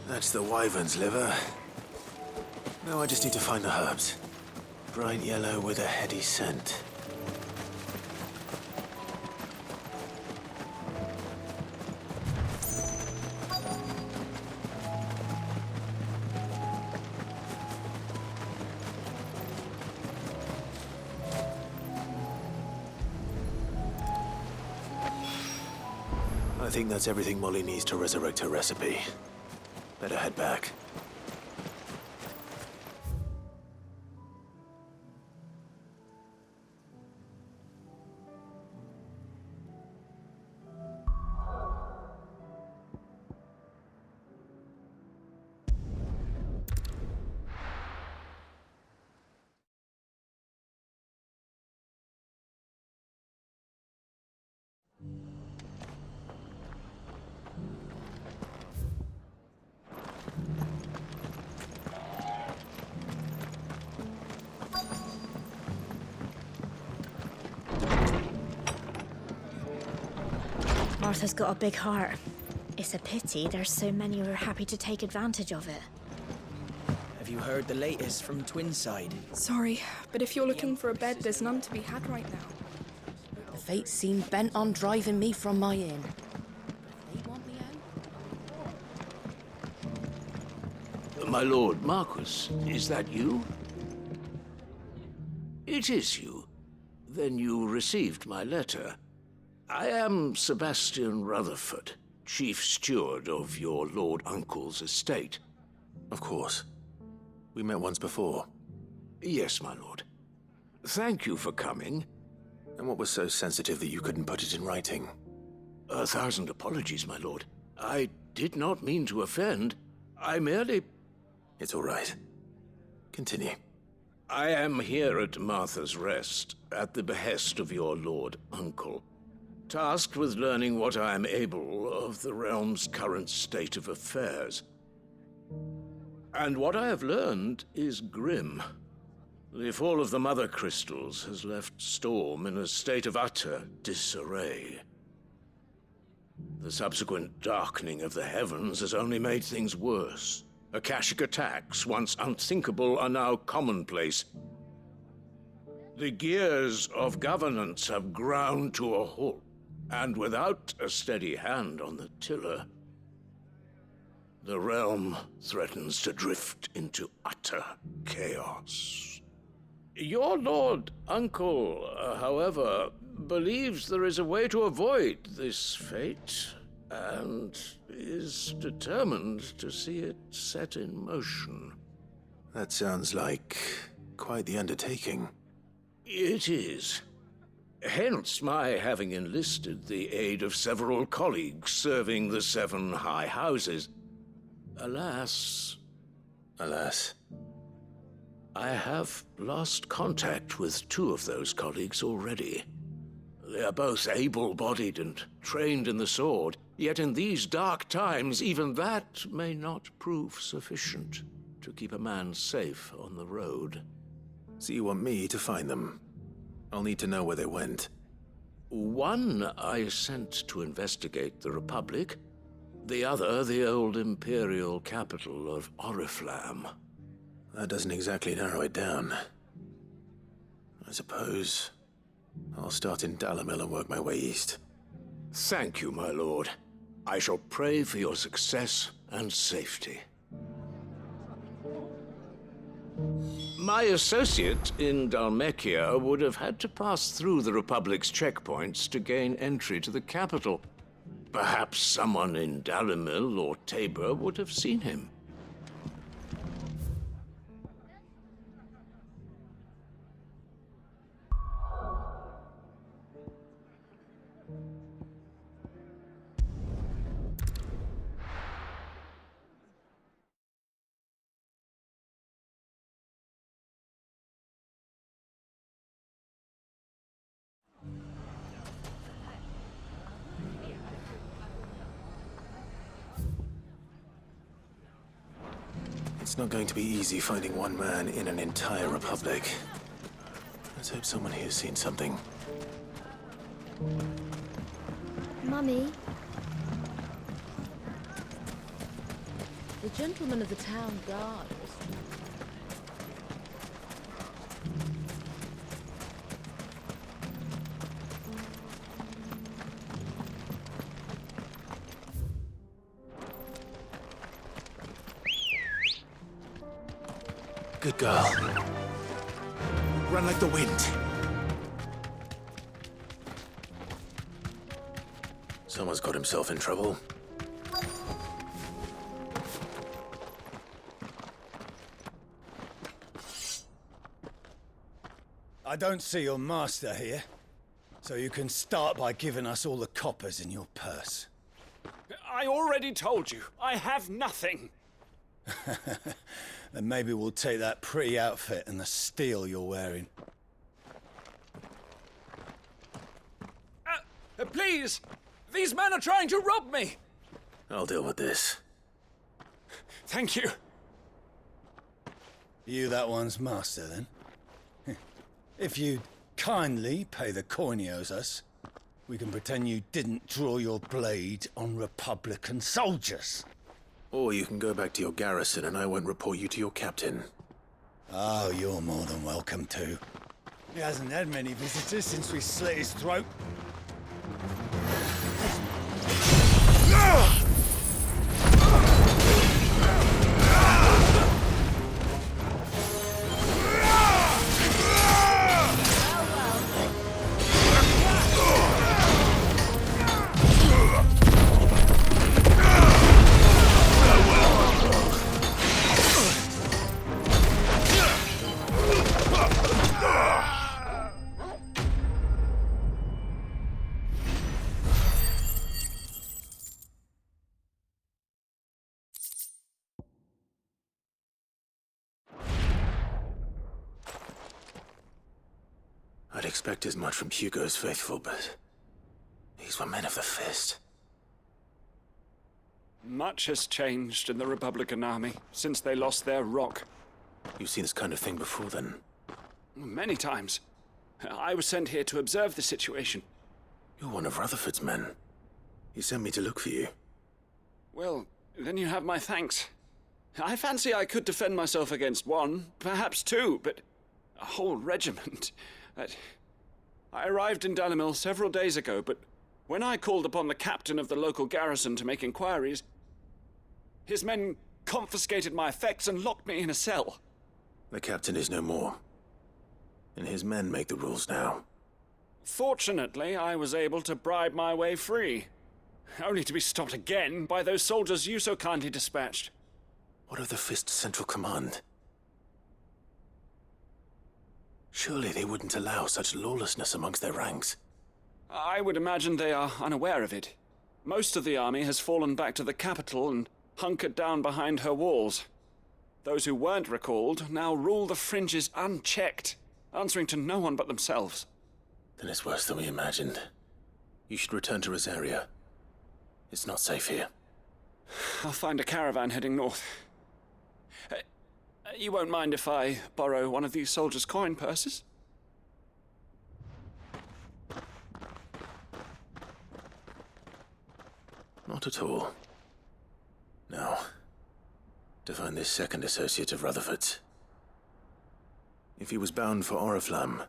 That's the wyvern's liver. Now I just need to find the herbs. Bright yellow with a heady scent. I think that's everything Molly needs to resurrect her recipe. Better head back. Arthur's got a big heart. It's a pity there's so many who are happy to take advantage of it. Have you heard the latest from Twinside? Sorry, but if you're looking for a bed, there's none to be had right now. The fates seem bent on driving me from my inn. My lord Marquis, is that you? It is you. Then you received my letter. I am Sebastian Rutherford, chief steward of your lord uncle's estate. Of course. We met once before. Yes, my lord. Thank you for coming. And what was so sensitive that you couldn't put it in writing? 1,000 apologies, my lord. I did not mean to offend. I merely... It's all right. Continue. I am here at Martha's Rest, at the behest of your lord uncle, tasked with learning what I am able of the realm's current state of affairs. And what I have learned is grim. The fall of the Mother Crystals has left Storm in a state of utter disarray. The subsequent darkening of the heavens has only made things worse. Akashic attacks, once unthinkable, are now commonplace. The gears of governance have ground to a halt, and without a steady hand on the tiller, the realm threatens to drift into utter chaos. Your lord uncle, however, believes there is a way to avoid this fate, and is determined to see it set in motion. That sounds like quite the undertaking. It is. Hence my having enlisted the aid of several colleagues serving the 7 high houses. Alas... Alas? I have lost contact with 2 of those colleagues already. They are both able-bodied and trained in the sword, yet in these dark times, even that may not prove sufficient to keep a man safe on the road. So you want me to find them? I'll need to know where they went. One I sent to investigate the Republic, the other the old Imperial capital of Oriflamme. That doesn't exactly narrow it down. I suppose I'll start in Dalimil and work my way east. Thank you, my lord. I shall pray for your success and safety. My associate in Dhalmekia would have had to pass through the Republic's checkpoints to gain entry to the capital. Perhaps someone in Dalimil or Tabor would have seen him. It's not going to be easy finding one man in an entire republic. Let's hope someone here's seen something. Mummy? The gentleman of the town guard. Good girl. Run like the wind. Someone's got himself in trouble. I don't see your master here, so you can start by giving us all the coppers in your purse. I already told you, I have nothing. Then maybe we'll take that pretty outfit and the steel you're wearing. Please! These men are trying to rob me! I'll deal with this. Thank you. You that one's master, then? If you'd kindly pay the coin he owes us, We can pretend you didn't draw your blade on Republican soldiers. Or you can go back to your garrison and I won't report you to your captain. Oh, you're more than welcome to. He hasn't had many visitors since we slit his throat. I'd expect as much from Hugo's faithful, but these were men of the fist. Much has changed in the Republican army since they lost their rock. You've seen this kind of thing before, then? Many times. I was sent here to observe the situation. You're one of Rutherford's men. He sent me to look for you. Well, then you have my thanks. I fancy I could defend myself against one, perhaps two, but a whole regiment. I arrived in Dalimil several days ago, but when I called upon the captain of the local garrison to make inquiries, his men confiscated my effects and locked me in a cell. The captain is no more, and his men make the rules now. Fortunately, I was able to bribe my way free, only to be stopped again by those soldiers you so kindly dispatched. What of the Fist's central command? Surely they wouldn't allow such lawlessness amongst their ranks. I would imagine they are unaware of it. Most of the army has fallen back to the capital and hunkered down behind her walls. Those who weren't recalled now rule the fringes unchecked, answering to no one but themselves. Then it's worse than we imagined. You should return to Rosaria. It's not safe here. I'll find a caravan heading north. You won't mind if I borrow one of these soldiers' coin purses? Not at all. Now, to find this second associate of Rutherford's. If he was bound for Oriflamme,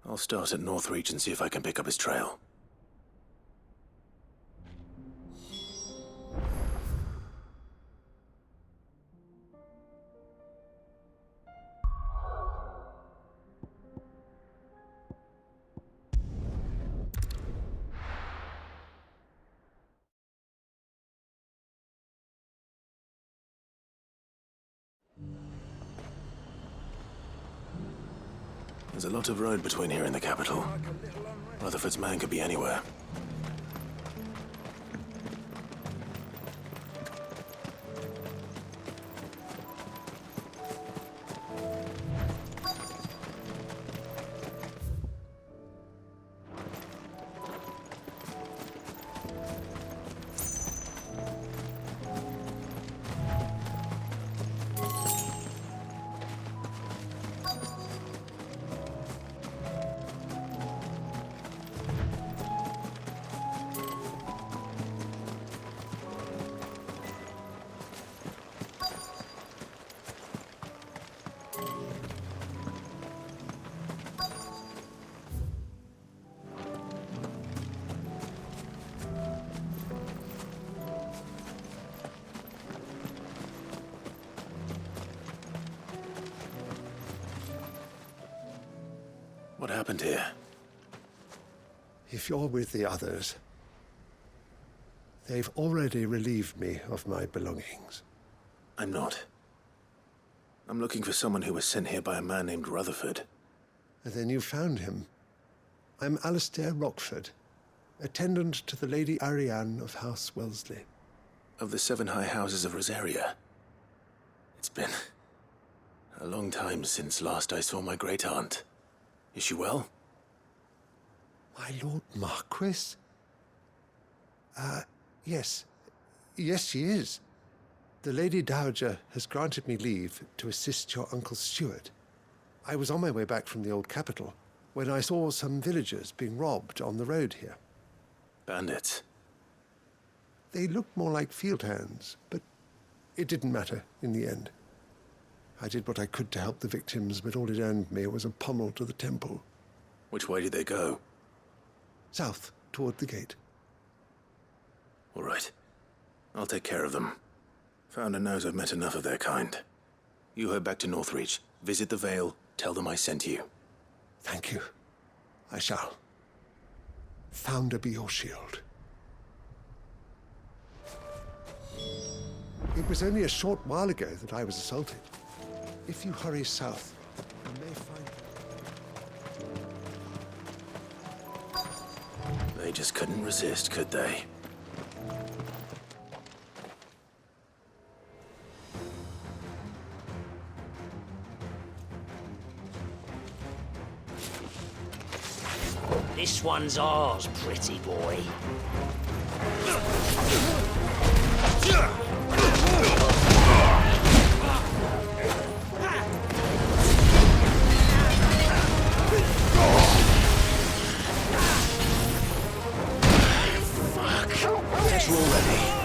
I'll start at Northreach and see if I can pick up his trail. There's a lot of road between here and the capital. Rutherford's man could be anywhere. What happened here? If you're with the others, they've already relieved me of my belongings. I'm not. I'm looking for someone who was sent here by a man named Rutherford. And then you found him. I'm Alistair Rockford, attendant to the Lady Ariane of House Wellesley. Of the 7 high houses of Rosaria. It's been a long time since last I saw my great-aunt. Is she well? My Lord Marquis? Yes. Yes, she is. The Lady Dowager has granted me leave to assist your Uncle Stuart. I was on my way back from the old capital when I saw some villagers being robbed on the road here. Bandits? They looked more like field hands, but it didn't matter in the end. I did what I could to help the victims, but all it earned me was a pommel to the temple. Which way did they go? South, toward the gate. All right. I'll take care of them. Founder knows I've met enough of their kind. You head back to Northreach, visit the Vale, tell them I sent you. Thank you. I shall. Founder be your shield. It was only a short while ago that I was assaulted. If you hurry south, you may find... They just couldn't resist, could they? This one's ours, pretty boy. Get all ready.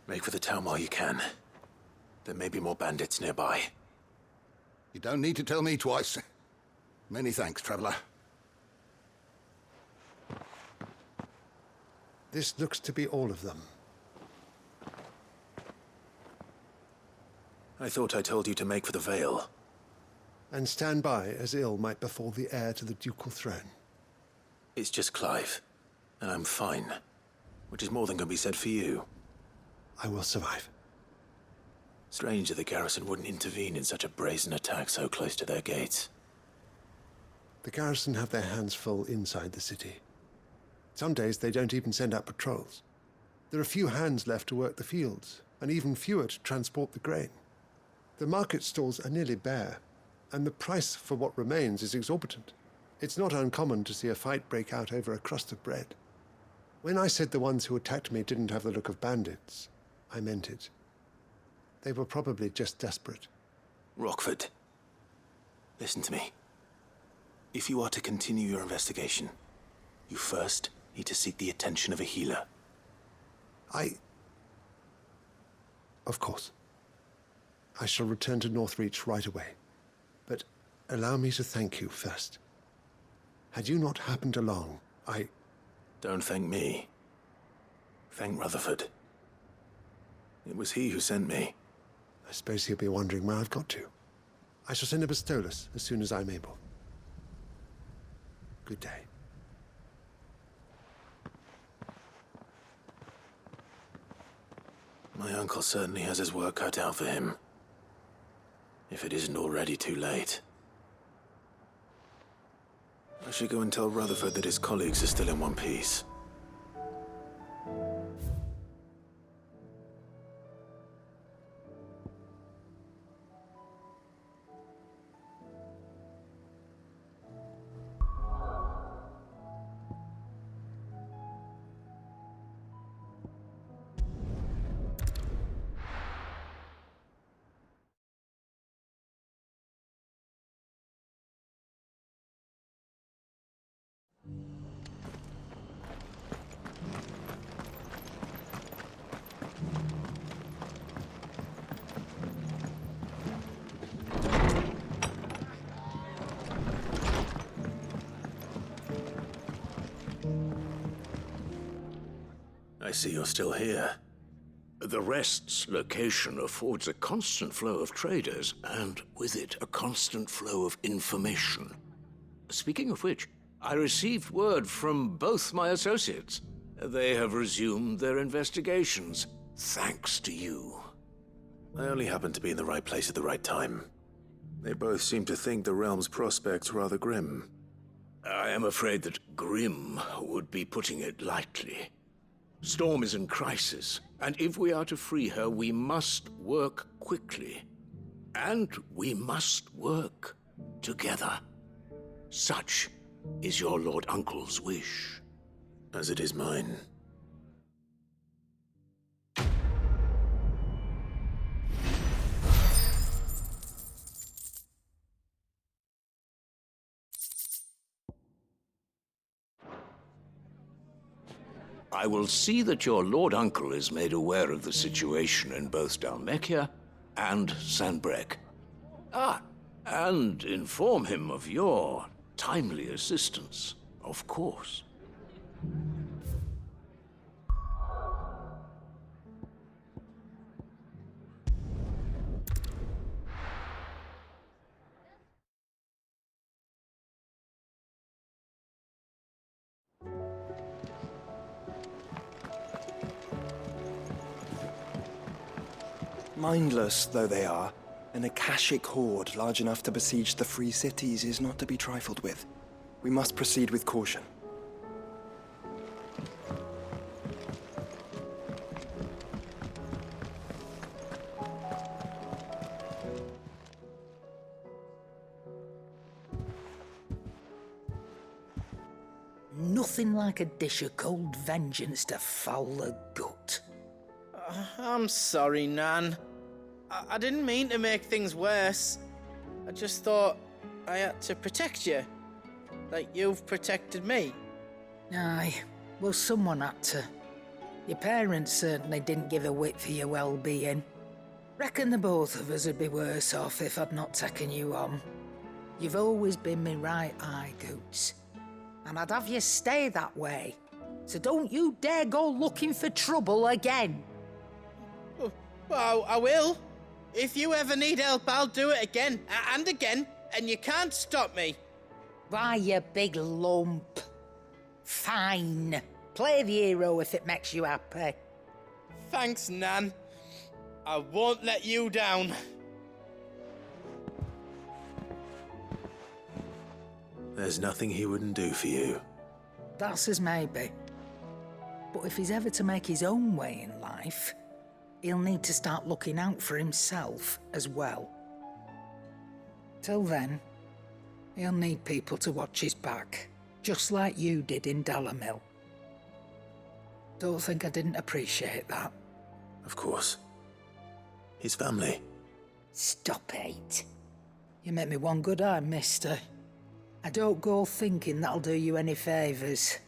Make for the town while you can. There may be more bandits nearby. You don't need to tell me twice. Many thanks, traveler. This looks to be all of them. I thought I told you to make for the Vale. And stand by as ill might befall the heir to the ducal throne. It's just Clive, and I'm fine. Which is more than can be said for you. I will survive. Strange that the garrison wouldn't intervene in such a brazen attack so close to their gates. The garrison have their hands full inside the city. Some days they don't even send out patrols. There are few hands left to work the fields, and even fewer to transport the grain. The market stalls are nearly bare, and the price for what remains is exorbitant. It's not uncommon to see a fight break out over a crust of bread. When I said the ones who attacked me didn't have the look of bandits, I meant it. They were probably just desperate. Rockford, listen to me. If you are to continue your investigation, you first need to seek the attention of a healer. Of course. I shall return to Northreach right away. But allow me to thank you first. Had you not happened along, Don't thank me. Thank Rutherford. It was he who sent me. I suppose he'll be wondering where I've got to. I shall send a Bastolus as soon as I'm able. Good day. My uncle certainly has his work cut out for him. If it isn't already too late. should go and tell Rutherford that his colleagues are still in one piece. I see you're still here. The Rest's location affords a constant flow of traders, and with it, a constant flow of information. Speaking of which, I received word from both my associates. They have resumed their investigations, thanks to you. I only happened to be in the right place at the right time. They both seem to think the realm's prospects rather grim. I am afraid that grim would be putting it lightly. Storm is in crisis, and if we are to free her, we must work quickly. And we must work together. Such is your Lord Uncle's wish. As it is mine. I will see that your Lord Uncle is made aware of the situation in both Dalmekia and Sanbrek. And inform him of your timely assistance, of course. Mindless though they are, an Akashic horde large enough to besiege the Free Cities is not to be trifled with. We must proceed with caution. Nothing like a dish of cold vengeance to foul the gut. I'm sorry, Nan. I didn't mean to make things worse. I just thought I had to protect you. Like you've protected me. Aye, well, someone had to. Your parents certainly didn't give a whit for your well-being. Reckon the both of us would be worse off if I'd not taken you on. You've always been me right eye, Goots. And I'd have you stay that way. So don't you dare go looking for trouble again. Well, I will. If you ever need help, I'll do it again and again, and you can't stop me. Why, you big lump. Fine. Play the hero if it makes you happy. Thanks, Nan. I won't let you down. There's nothing he wouldn't do for you. That's as maybe. But if he's ever to make his own way in life, he'll need to start looking out for himself as well. Till then, he'll need people to watch his back, just like you did in Dalamil. Don't think I didn't appreciate that. Of course. His family. Stop it. You make me one good eye, mister. I don't go thinking that'll do you any favours.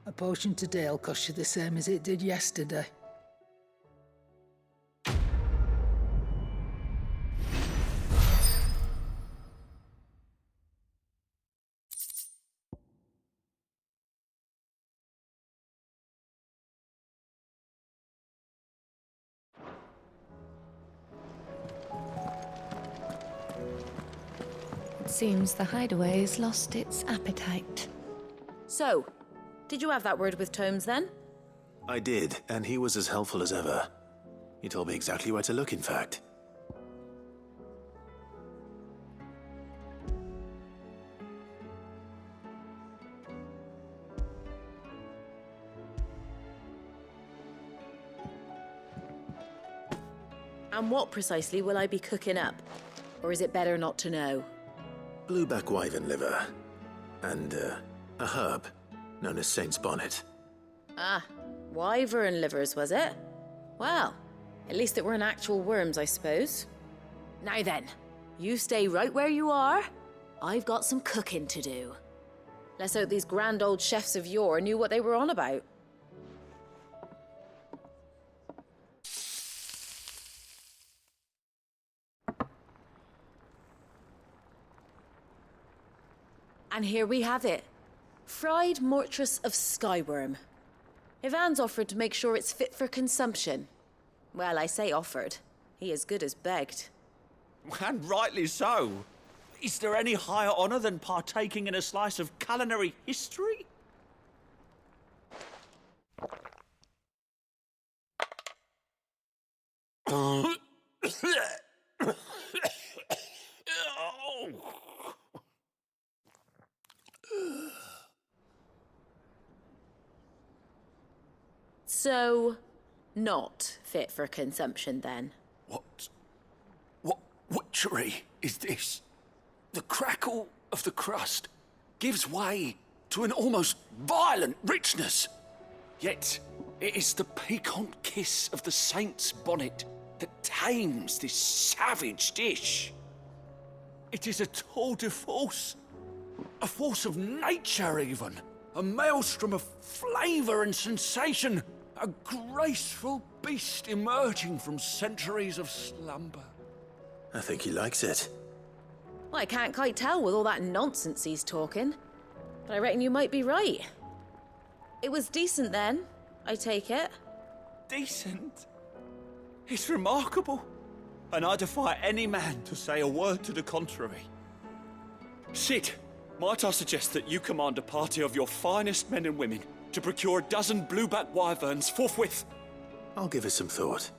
A potion today'll cost you the same as it did yesterday. It seems the hideaway has lost its appetite. So, did you have that word with Tomes then? I did, and he was as helpful as ever. He told me exactly where to look, in fact. And what precisely will I be cooking up? Or is it better not to know? Blueback wyvern liver. And, a herb known as Saint's Bonnet. Ah, wyvern livers, was it? Well, at least it weren't actual worms, I suppose. Now then, you stay right where you are. I've got some cooking to do. Let's hope these grand old chefs of yore knew what they were on about. And here we have it. Fried mortress of skyworm. Ivan's offered to make sure it's fit for consumption. Well, I say offered. He as good as begged. And rightly so. Is there any higher honor than partaking in a slice of culinary history? So, not fit for consumption then? What witchery is this? The crackle of the crust gives way to an almost violent richness. Yet, it is the piquant kiss of the saint's bonnet that tames this savage dish. It is a tour de force, a force of nature even, a maelstrom of flavour and sensation, a graceful beast emerging from centuries of slumber. I think he likes it. Well, I can't quite tell with all that nonsense he's talking, but I reckon you might be right. It was decent then, I take it. Decent? It's remarkable, and I defy any man to say a word to the contrary. Sid, might I suggest that you command a party of your finest men and women to procure a dozen blueback wyverns forthwith? I'll give it some thought.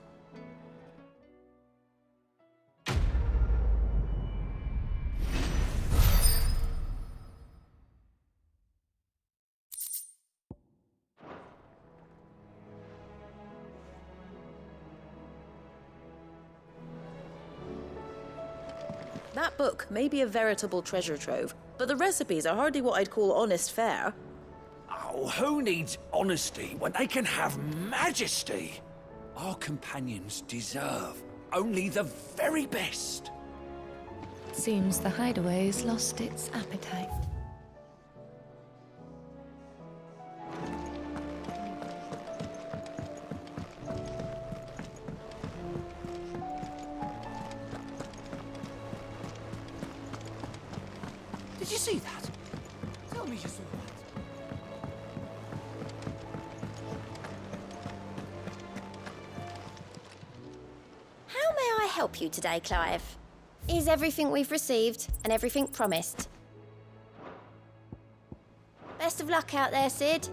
That book may be a veritable treasure trove, but the recipes are hardly what I'd call honest fare. Oh, who needs honesty when they can have majesty? Our companions deserve only the very best. Seems the hideaway's lost its appetite. Did you see that? Tell me you saw that. How may I help you today, Clive? Is everything we've received and everything promised? Best of luck out there, Sid.